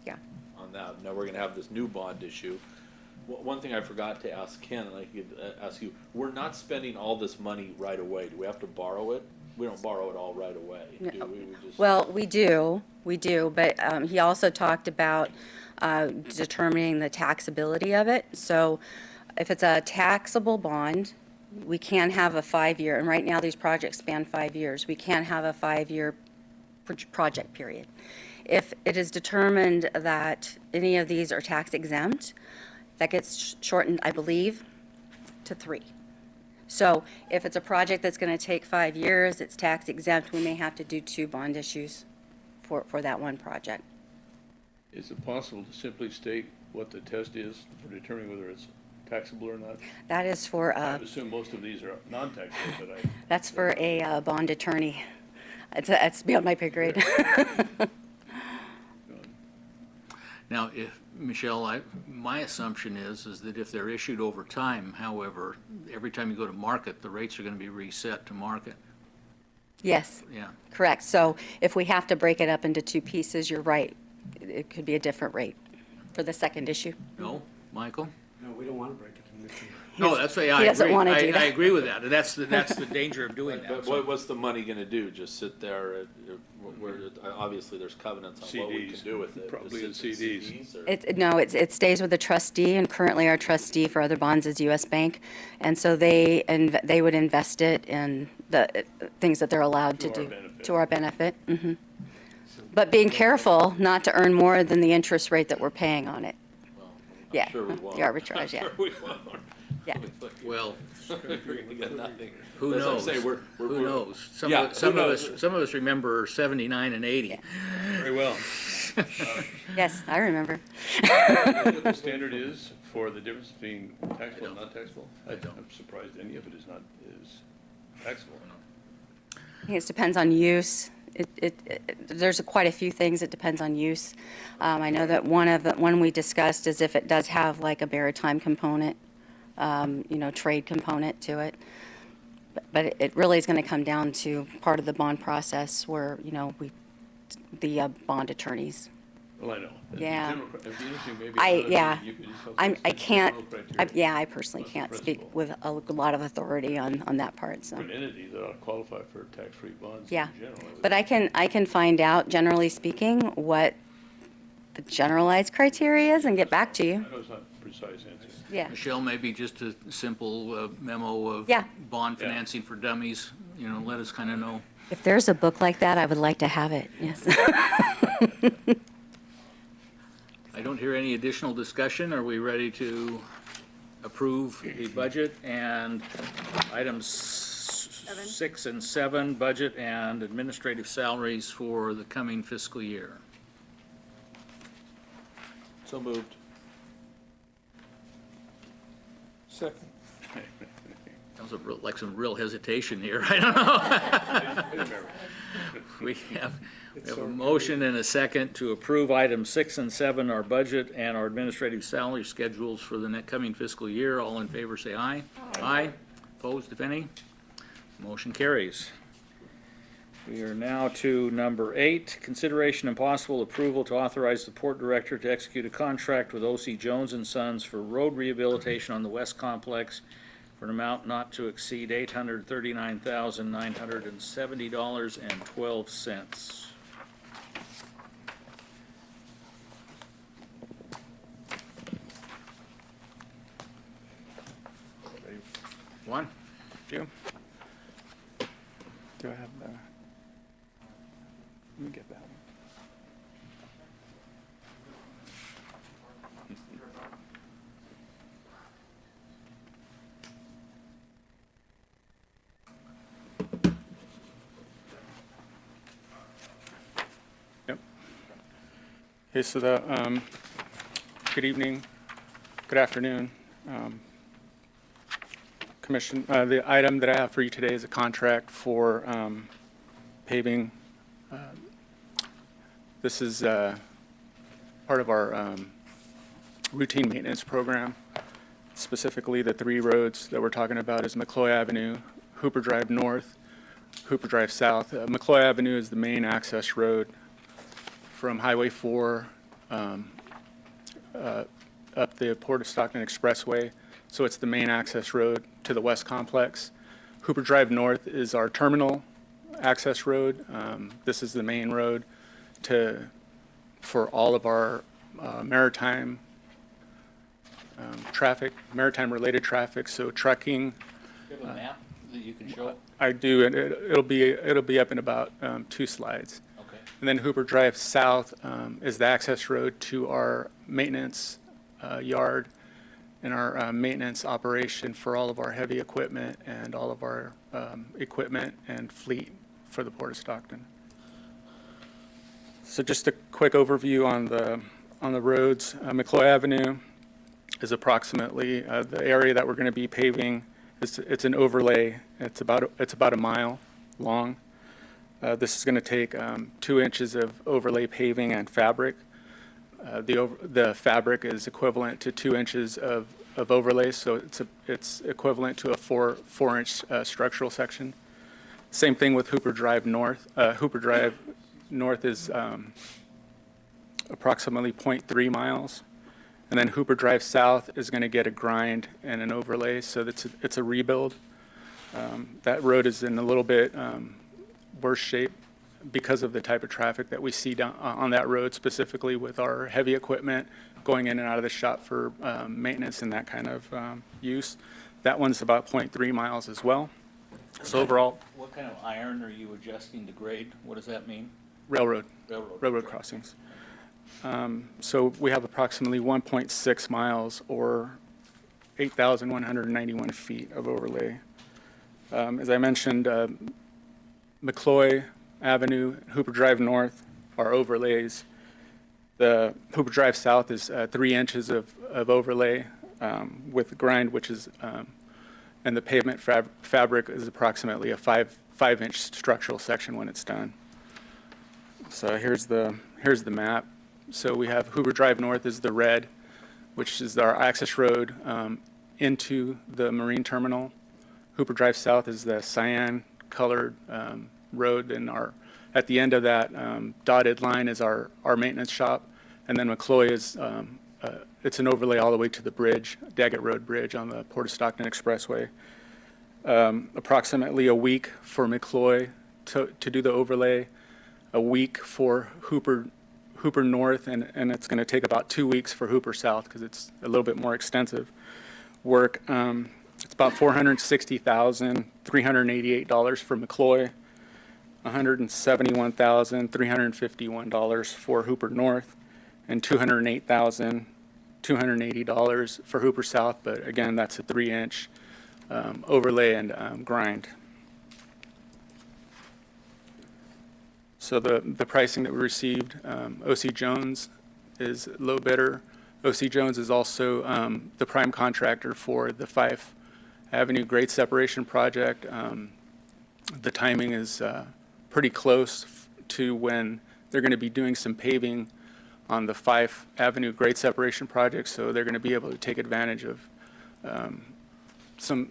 Yeah. on that. Now we're gonna have this new bond issue. One thing I forgot to ask Ken, and I could ask you, we're not spending all this money right away. Do we have to borrow it? We don't borrow it all right away, do we? We just. Well, we do, but he also talked about determining the taxability of it. So if it's a taxable bond, we can have a 5-year, and right now these projects span 5 years. We can't have a 5-year project period. If it is determined that any of these are tax exempt, that gets shortened, I believe, to 3. So if it's a project that's going to take 5 years, it's tax exempt, we may have to do 2 bond issues for that one project. Is it possible to simply state what the test is for determining whether it's taxable or not? That is for, I assume most of these are non-taxable, but I. that's for a bond attorney. It's beyond my pay grade. Now, if, Michelle, my assumption is that if they're issued over time, however, every time you go to market, the rates are going to be reset to market. Yes, Yeah. correct. So if we have to break it up into two pieces, you're right. It could be a different rate for the second issue. No, Michael? No, we don't want to break it into two. No, that's, I He doesn't agree. wanna do that. I agree with that. And that's the danger of doing that. But So- what's the money gonna do? Just sit there, where, obviously there's covenants on what we can CDs, do with it. probably Just the sit in CDs. or- No, it stays with the trustee, and currently our trustee for other bonds is US Bank. And so they would invest it in the things that they're allowed to To our do. benefit. To our benefit. Mhm. But being careful not to earn more than the interest rate that we're paying on it. Yeah, Sure we won't. the arbitrage, yeah. Sure we won't. Yeah. Well, We got nothing. who That's what I'm knows? saying, Who knows? Some Yeah, of, some who of knows? us, some of us remember 79 and 80. Very well. Yes, I remember. What the standard is for the difference between taxable and non-taxable? I don't. I'm surprised any of it is taxable. I think it depends on use. There's quite a few things. It depends on use. I know that one we discussed is if it does have like a maritime component, trade component to it. But it really is going to come down to part of the bond process where, the bond attorneys. Well, I know. Yeah. It'd be interesting maybe I another- you could just help us I with can't, general criteria I personally What's the can't speak principle? with a lot of authority on that part, so. For an entity that ought to qualify for tax-free bonds Yeah, in general. but I can find out, generally speaking, what the generalized criteria is and get back to you. I know it's not a precise answer. Yeah, Michelle, maybe just a simple memo of Yeah. bond Yeah. financing for dummies, let us kind of know. if there's a book like that, I would like to have it, yes. I don't hear any additional discussion. Are we ready to approve the budget and items 6 and 7, budget and administrative salaries for the coming fiscal year? So moved. Second. That was like some real hesitation here. I don't know. We have a motion and a second to approve items 6 and 7, our budget and our administrative salary schedules for the coming fiscal year. All in favor, say aye. Aye. Opposed, if any? Motion carries. We are now to number 8, consideration and possible approval to authorize the port director to execute a contract with O.C. Jones and Sons for road rehabilitation on the West Complex for an amount not to exceed $839,970.12. One? Do I have the, let me get that one. Yep. Okay, so good evening, good afternoon. Commission, the item that I have for you today is a contract for paving. This is part of our routine maintenance program. Specifically, the 3 roads that we're talking about is McCloy Avenue, Hooper Drive North, Hooper Drive South. McCloy Avenue is the main access road from Highway 4 up the Port of Stockton Expressway. So it's the main access road to the West Complex. Hooper Drive North is our terminal access road. This is the main road for all of our maritime traffic, maritime-related traffic, so trucking. Do you have a map that you can show? I do, and it'll be up in about 2 slides. Okay. And then Hooper Drive South is the access road to our maintenance yard and our maintenance operation for all of our heavy equipment and all of our equipment and fleet for the Port of Stockton. So just a quick overview on on the roads, McCloy Avenue is approximately, the area that we're going to be paving, it's an overlay. It's about a mile long. This is going to take 2 inches of overlay paving and fabric. The fabric is equivalent to 2 inches of overlay, so it's equivalent to a 4-inch structural section. Same thing with Hooper Drive North. Hooper Drive North is approximately 0.3 miles. And then Hooper Drive South is going to get a grind and an overlay, so it's a rebuild. That road is in a little bit worse shape because of the type of traffic that we see down on that road, specifically with our heavy equipment going in and out of the shop for maintenance and that kind of use. That one's about 0.3 miles as well. So overall, What kind of iron are you adjusting to grade? What does that mean? railroad Railroad. crossings. So we have approximately 1.6 miles or 8,191 feet of overlay. As I mentioned, McCloy Avenue, Hooper Drive North are overlays. The Hooper Drive South is 3 inches of overlay with grind, which is, and the pavement fabric is approximately a 5-inch structural section when it's done. So here's the map. So we have Hoover Drive North is the red, which is our access road into the marine terminal. Hooper Drive South is the cyan-colored road, and at the end of that dotted line is our maintenance shop. And then McCloy is, it's an overlay all the way to the bridge, Daggett Road Bridge on the Port of Stockton Expressway. Approximately a week for McCloy to do the overlay, a week for Hooper North, and it's going to take about 2 weeks for Hooper South because it's a little bit more extensive work. It's about $460,388 for McCloy, $171,351 for Hooper North, and $208,280 for Hooper South. But again, that's a 3-inch overlay and grind. So the pricing that we received, O.C. Jones is low bidder. O.C. Jones is also the prime contractor for the Fife Avenue grade separation project. The timing is pretty close to when they're going to be doing some paving on the Fife Avenue grade separation project, so they're going to be able to take advantage of some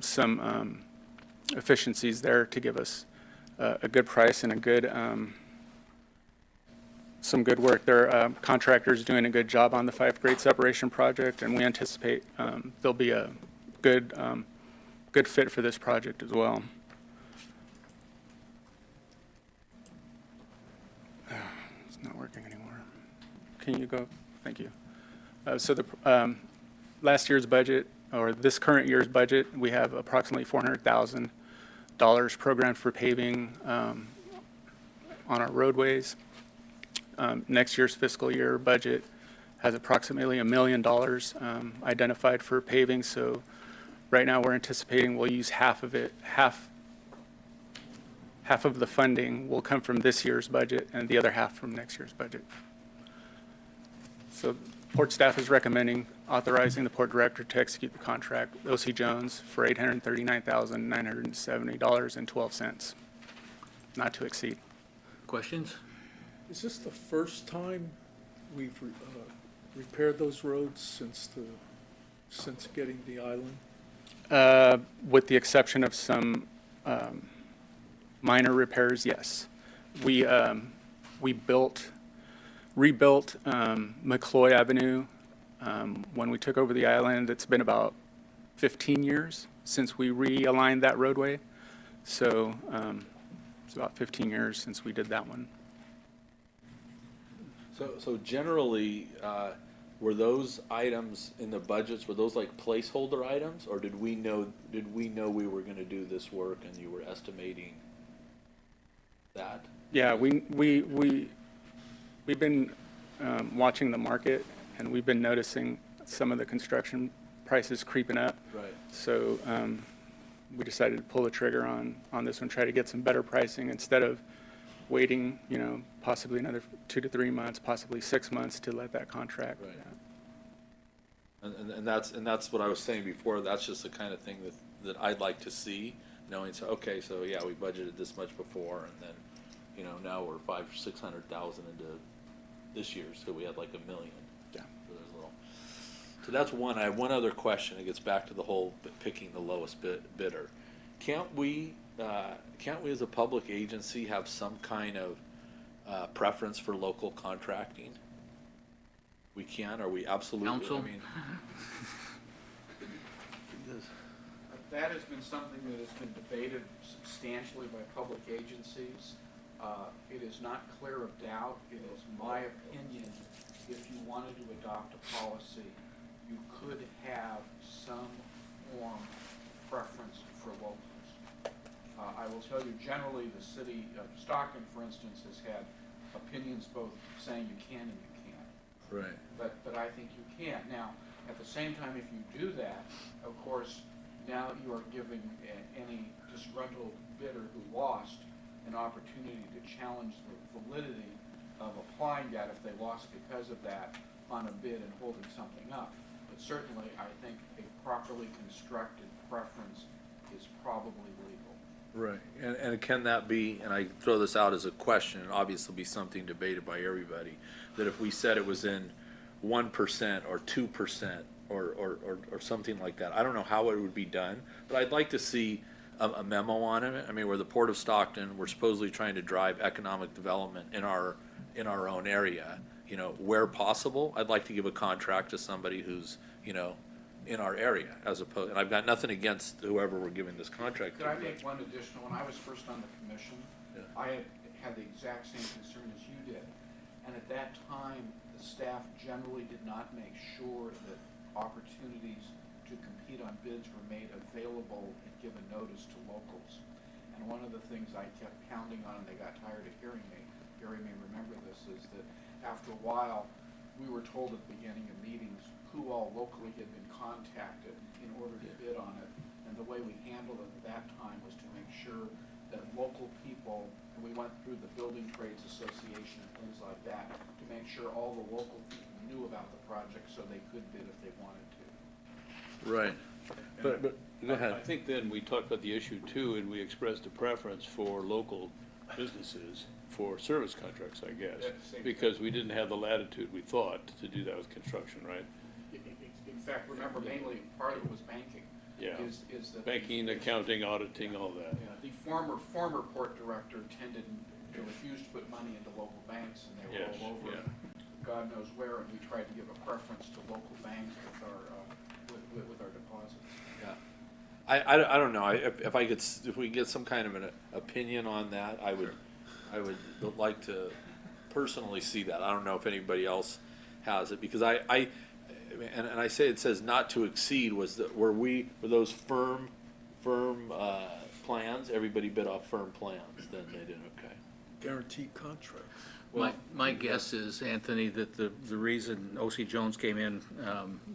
efficiencies there to give us a good price and a good some good work. Their contractor's doing a good job on the Fife grade separation project, and we anticipate they'll be a good fit for this project as well. It's not working anymore. Can you go? Thank you. So the last year's budget, or this current year's budget, we have approximately $400,000 programmed for paving on our roadways. Next year's fiscal year budget has approximately $1 million identified for paving. So right now we're anticipating we'll use half of it. Half of the funding will come from this year's budget and the other half from next year's budget. So Port staff is recommending authorizing the Port Director to execute the contract with O.C. Jones for $839,970.12, not to exceed. Questions? Is this the first time we've repaired those roads since getting the island? With the exception of some minor repairs, yes. We rebuilt McCloy Avenue when we took over the island. It's been about 15 years since we realigned that roadway. So it's about 15 years since we did that one. So generally, were those items in the budgets, were those like placeholder items, or did we know we were going to do this work and you were estimating that? Yeah, we've been watching the market, and we've been noticing some of the construction prices creeping up. Right. So we decided to pull the trigger on this one, try to get some better pricing instead of waiting, possibly another 2 to 3 months, possibly 6 months to let that contract. Right. And that's what I was saying before, that's just the kind of thing that I'd like to see, knowing, so, okay, so yeah, we budgeted this much before, and then, now we're 500,000 or 600,000 into this year, so we had like $1 million. Yeah. So there's a little, so that's one. I have one other question. It gets back to the whole picking the lowest bidder. Can't we as a public agency have some kind of preference for local contracting? We can, or we absolutely, Council? I mean. That has been something that has been debated substantially by public agencies. It is not clear of doubt. It is my opinion, if you wanted to adopt a policy, you could have some form of preference for locals. I will tell you, generally, the city of Stockton, for instance, has had opinions both saying you can and you can't. Right. But I think you can. Now, at the same time, if you do that, of course, now you are giving any disgruntled bidder who lost an opportunity to challenge the validity of applying that if they lost because of that on a bid and holding something up. But certainly, I think a properly constructed preference is probably legal. Right, and can that be, and I throw this out as a question, and obviously be something debated by everybody, that if we said it was in 1% or 2% or something like that, I don't know how it would be done, but I'd like to see a memo on it. I mean, we're the Port of Stockton, we're supposedly trying to drive economic development in our own area, where possible. I'd like to give a contract to somebody who's, in our area, as opposed, and I've got nothing against whoever we're giving this contract to. Could I make one additional? When I was first on the commission, Yeah. I had the exact same concern as you did. And at that time, the staff generally did not make sure that opportunities to compete on bids were made available and given notice to locals. And one of the things I kept pounding on, and they got tired of hearing me, Gary may remember this, is that after a while, we were told at the beginning of meetings who all locally had been contacted in order to bid on it. And the way we handled it at that time was to make sure that local people, and we went through the Building Trades Association and things like that, to make sure all the local people knew about the project so they could bid if they wanted to. Right, but, go ahead. I think then we talked about the issue too, and we expressed a preference for local businesses for service contracts, I guess, Yeah, same thing. because we didn't have the latitude, we thought, to do that with construction, right? In fact, remember, mainly part of it was banking. Yeah. Is that Banking, accounting, auditing, all that. Yeah, the former port director tended to refuse to put money into local banks, and they were Yes, all over yeah. God knows where, and we tried to give a preference to local banks with our deposits. Yeah. I don't know, if we get some kind of an opinion on that, I would like to personally see that. I don't know if anybody else has it, because and I say it says not to exceed, were those firm plans? Everybody bid off firm plans, then they did, okay. Guaranteed contract. My guess is, Anthony, that the reason O.C. Jones came in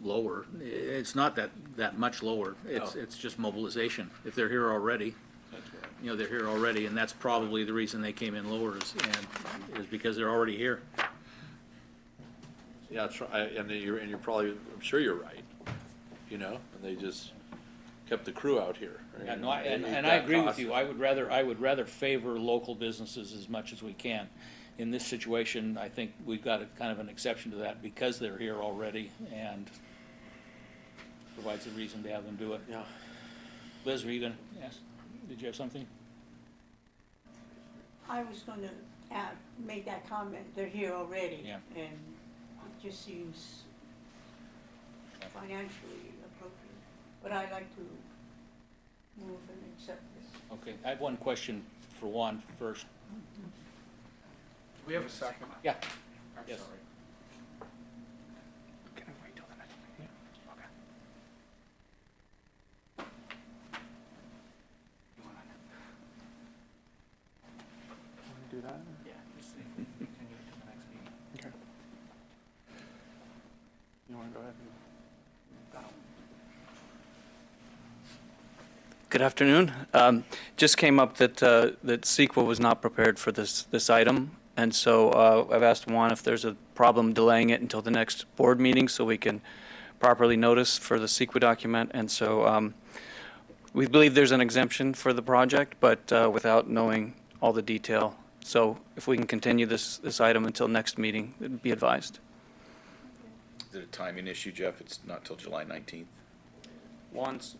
lower, it's not that much lower. It's just mobilization. If they're here already, they're here already, and that's probably the reason they came in lower is because they're already here. Yeah, and you're probably, I'm sure you're right, and they just kept the crew out here. Yeah, no, and I agree with you. I would rather favor local businesses as much as we can. In this situation, I think we've got a kind of an exception to that because they're here already and provides a reason to have them do it. Yeah. Liz, were you going to ask? Did you have something? I was going to make that comment. They're here already. Yeah. And it just seems financially appropriate. But I'd like to move and accept this. Okay, I have one question for Juan first. Do we have a second? Yeah. I'm Yes. sorry. Can I wait till the next meeting? Okay. Want to do that? Yeah, just continue to the next meeting. Okay. You want to go ahead and? Good afternoon. Just came up that that CEQA was not prepared for this item, and so I've asked Juan if there's a problem delaying it until the next board meeting so we can properly notice for the CEQA document. And so we believe there's an exemption for the project, but without knowing all the detail. So if we can continue this item until next meeting, it'd be advised. Is it a timing issue, Jeff? It's not till July 19th? Juan's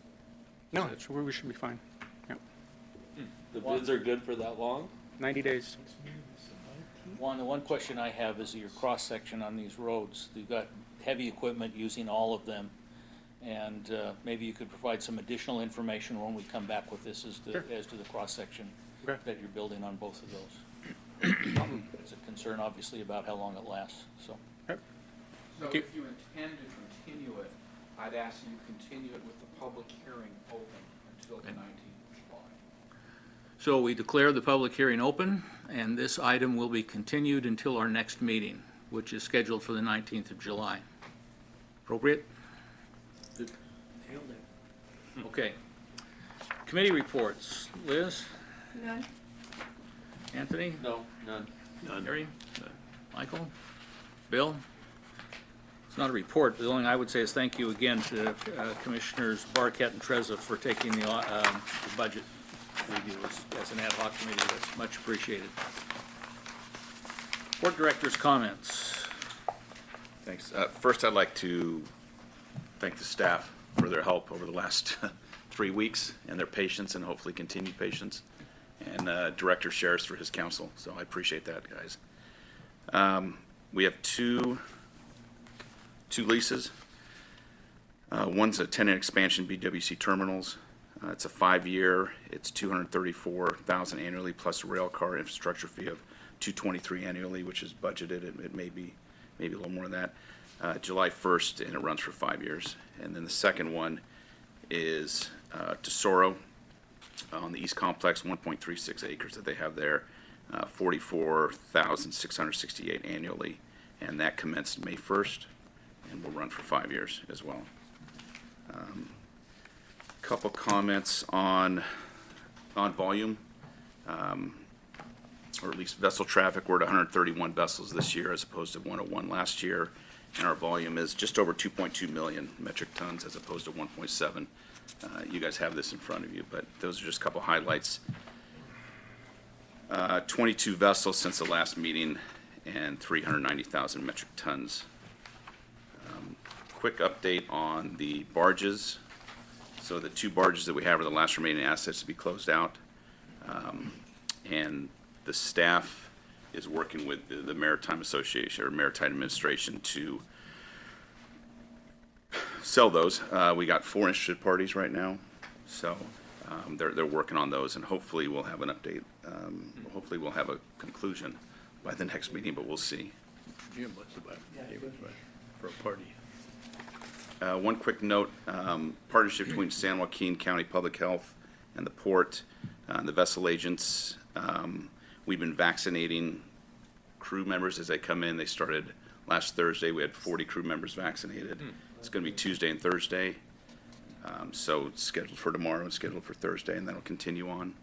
No, we should be fine. Yeah. The bids are good for that long? 90 days. Juan, the one question I have is your cross-section on these roads. You've got heavy equipment using all of them, and maybe you could provide some additional information when we come back with this as to the cross-section Okay. that you're building on both of those. There's a concern, obviously, about how long it lasts, so. So Thank you. if you intend to continue it, I'd ask you continue it with the public hearing open until the 19th of July. So we declare the public hearing open, and this item will be continued until our next meeting, which is scheduled for the 19th of July. Appropriate? Nailed it. Okay. Committee reports. Liz? None? Anthony? No, none. Harry? Michael? Bill? It's not a report. The only thing I would say is thank you again to Commissioners Barquette and Trezza for taking the budget review as an ad hoc committee. That's much appreciated. Board Director's comments. Thanks. First, I'd like to thank the staff for their help over the last 3 weeks and their patience and hopefully continued patience, and Director Shares for his counsel. So I appreciate that, guys. We have two leases. One's a tenant expansion, BWC Terminals. It's a 5-year. It's $234,000 annually plus a rail car infrastructure fee of $223 annually, which is budgeted. It may be a little more than that. July 1st, and it runs for 5 years. And then the second one is Tesoro on the East Complex, 1.36 acres that they have there, $44,668 annually, and that commenced May 1st. And will run for 5 years as well. Couple comments on volume, or at least vessel traffic. We're at 131 vessels this year as opposed to 101 last year, and our volume is just over 2.2 million metric tons as opposed to 1.7. You guys have this in front of you, but those are just a couple highlights. 22 vessels since the last meeting, and 390,000 metric tons. Quick update on the barges. So the 2 barges that we have are the last remaining assets to be closed out. And the staff is working with the Maritime Association or Maritime Administration to sell those. We got 4 interested parties right now. So they're working on those, and hopefully we'll have an update. Hopefully we'll have a conclusion by the next meeting, but we'll see. Jim was about, for a party. One quick note, partnership between San Joaquin County Public Health and the port, the vessel agents. We've been vaccinating crew members as they come in. They started last Thursday. We had 40 crew members vaccinated. It's going to be Tuesday and Thursday. So it's scheduled for tomorrow and scheduled for Thursday, and that'll continue on.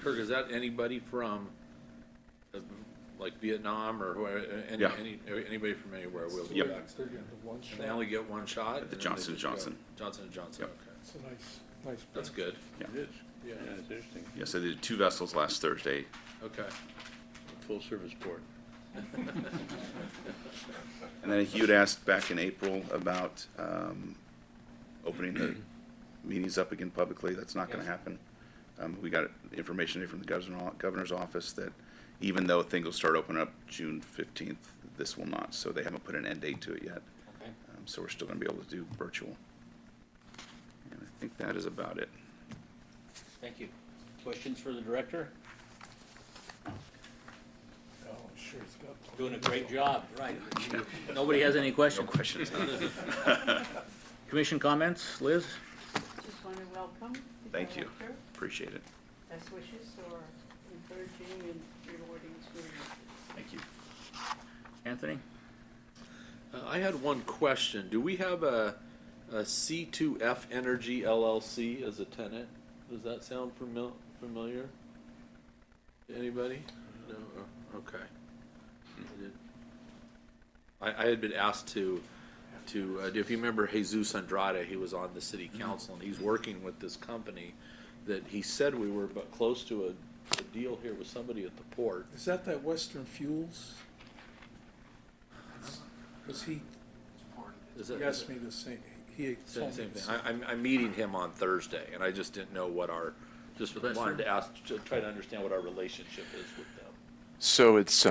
Kirk, is that anybody from, like Vietnam or whoever, anybody from anywhere will be Yep. vaccinated? They're getting the one shot. And they only get one shot? At the and then they Johnson & just go- Johnson. Johnson & Johnson, Yep. okay. It's a nice. That's good. Yeah. It is. Yeah, it's interesting. Yeah, so they did 2 vessels last Thursday. Okay. Full service port. And then you'd asked back in April about opening the meetings up again publicly. That's not going to happen. We got information from the governor's office that even though things will start opening up June 15th, this will not. So they haven't put an end date to it yet. Okay. So we're still going to be able to do virtual. And I think that is about it. Thank you. Questions for the director? Oh, I'm sure he's got. Doing a great job, right. Nobody has any No questions? questions. Commission comments? Liz? Just want to welcome the Thank you. director. Appreciate it. Best wishes for encouraging and rewarding students. Thank you. Anthony? I had one question. Do we have a C2F Energy LLC as a tenant. Does that sound familiar? To anybody? No? Okay. I had been asked to if you remember Jesus Andrade, he was on the city council, and he's working with this company that he said we were but close to a deal here with somebody at the port. Is that Western Fuels? Because he asked me the same, he told me Same the thing. same. I'm meeting him on Thursday, and I just didn't know what just wanted to ask, to try to understand what our relationship is with them. So it's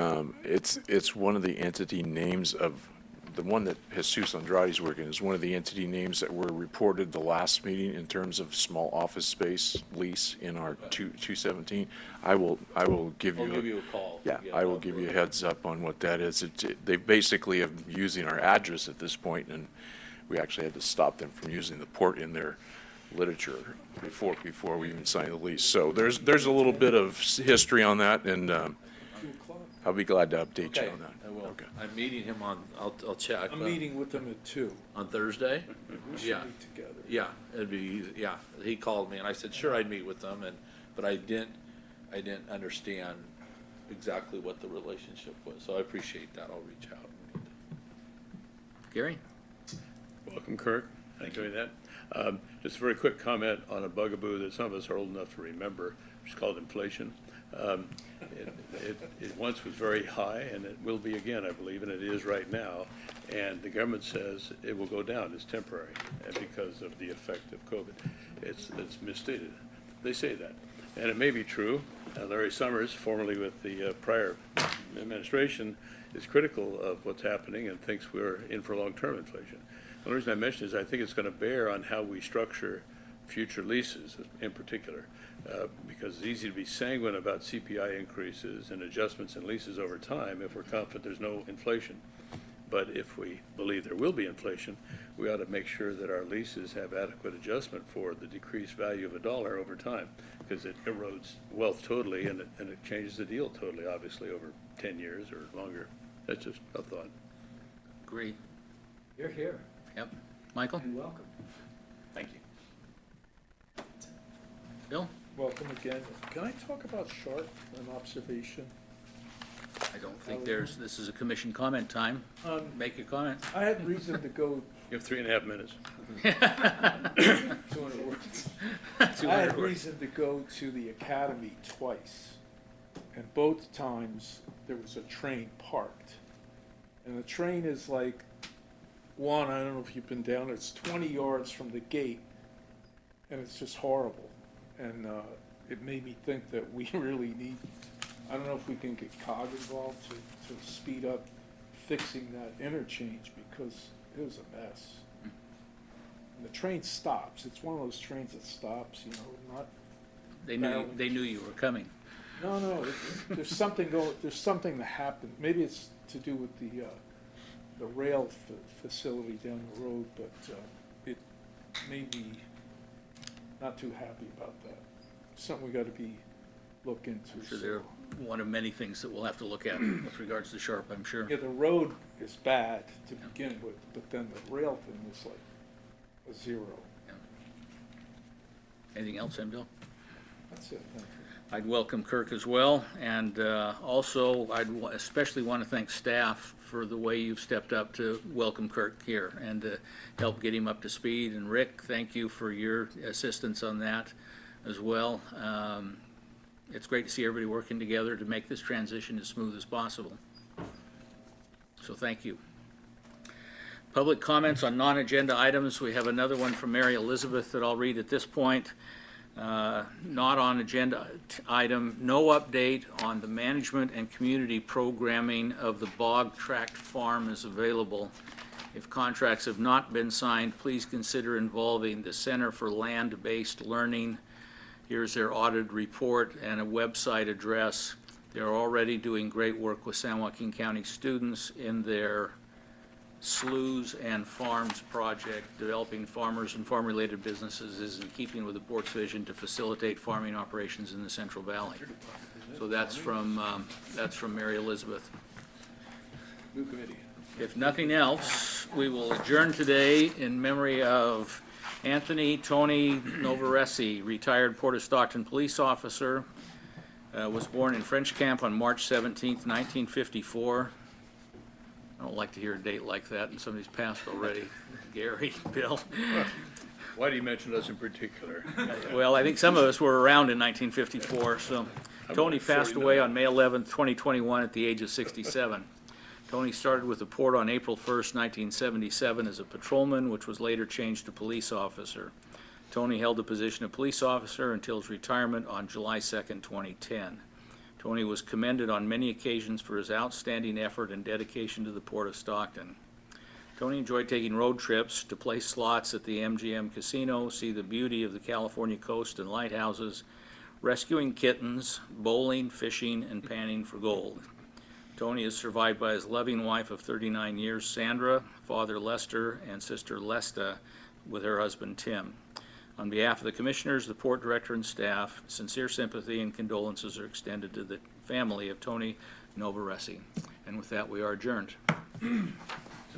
one of the entity names of, the one that Jesus Andrade is working is one of the entity names that were reported the last meeting in terms of small office space lease in our 217. I will give you. I'll give you a call. Yeah, I will give you a heads up on what that is. They basically have using our address at this point, and we actually had to stop them from using the port in their literature before we even signed the lease. So there's a little bit of history on that, and I'll be glad to update you on that. I will. Okay. I'm meeting him I'll check. I'm meeting with them at 2. On Thursday? We should Yeah. meet together. Yeah, it'd be easy. Yeah, he called me, and I said, sure, I'd meet with them, but I didn't understand exactly what the relationship was, so I appreciate that. I'll reach out. Gary? Welcome, Kirk. Thank you for that. Just a very quick comment on a bugaboo that some of us are old enough to remember, which is called inflation. It once was very high, and it will be again, I believe, and it is right now. And the government says it will go down, it's temporary, and because of the effect of COVID. It's misstated. They say that. And it may be true. Larry Summers, formerly with the prior administration, is critical of what's happening and thinks we're in for long-term inflation. The reason I mention is I think it's going to bear on how we structure future leases in particular, because it's easy to be sanguine about CPI increases and adjustments in leases over time if we're confident there's no inflation. But if we believe there will be inflation, we ought to make sure that our leases have adequate adjustment for the decreased value of a dollar over time, because it erodes wealth totally and it changes the deal totally, obviously, over 10 years or longer. That's just a thought. Agree. You're here, Yep. Michael? and welcome. Thank you. Bill? Welcome again. Can I talk about Sharp, an observation? I don't think this is a commission comment time. Make a comment. I had reason to go You have 3.5 minutes. 200 words. 200 I had words. reason to go to the academy twice, and both times there was a train parked. And the train is like, I don't know if you've been down, it's 20 yards from the gate, and it's just horrible. And it made me think that we really need, I don't know if we can get COG involved to speed up fixing that interchange, because it was a mess. And the train stops. It's one of those trains that stops, not. They knew you were coming. No, there's something there's something that happened. Maybe it's to do with the rail facility down the road, but it made me not too happy about that. Something we gotta look into. I'm sure they're one of many things that we'll have to look at with regards to Sharp, I'm sure. Yeah, the road is bad to begin with, but then the rail thing is like a zero. Anything else, Bill? That's it, thank you. I'd welcome Kirk as well, and also I'd especially want to thank staff for the way you've stepped up to welcome Kirk here and to help get him up to speed. And Rick, thank you for your assistance on that as well. It's great to see everybody working together to make this transition as smooth as possible. So thank you. Public comments on non-agenda items. We have another one from Mary Elizabeth that I'll read at this point. Not on agenda item, no update on the management and community programming of the Bog Tract Farm is available. If contracts have not been signed, please consider involving the Center for Land-Based Learning. Here's their audit report and a website address. They're already doing great work with San Joaquin County students in their Sloughs and Farms project. Developing farmers and farm-related businesses is in keeping with the board's vision to facilitate farming operations in the Central Valley. So that's from Mary Elizabeth. New committee. If nothing else, we will adjourn today in memory of Anthony Tony Novaresi, retired Port of Stockton police officer, was born in French Camp on March 17th, 1954. I don't like to hear a date like that, and somebody's passed already. Gary, Bill. Why do you mention us in particular? Well, I think some of us were around in 1954, so. Tony like passed 49. away on May 11th, 2021 at the age of 67. Tony started with the port on April 1st, 1977 as a patrolman, which was later changed to police officer. Tony held the position of police officer until his retirement on July 2nd, 2010. Tony was commended on many occasions for his outstanding effort and dedication to the Port of Stockton. Tony enjoyed taking road trips to play slots at the MGM Casino, see the beauty of the California coast and lighthouses, rescuing kittens, bowling, fishing, and panning for gold. Tony is survived by his loving wife of 39 years, Sandra, father Lester, and sister Lesta, with her husband Tim. On behalf of the commissioners, the port director, and staff, sincere sympathy and condolences are extended to the family of Tony Novaresi. And with that, we are adjourned.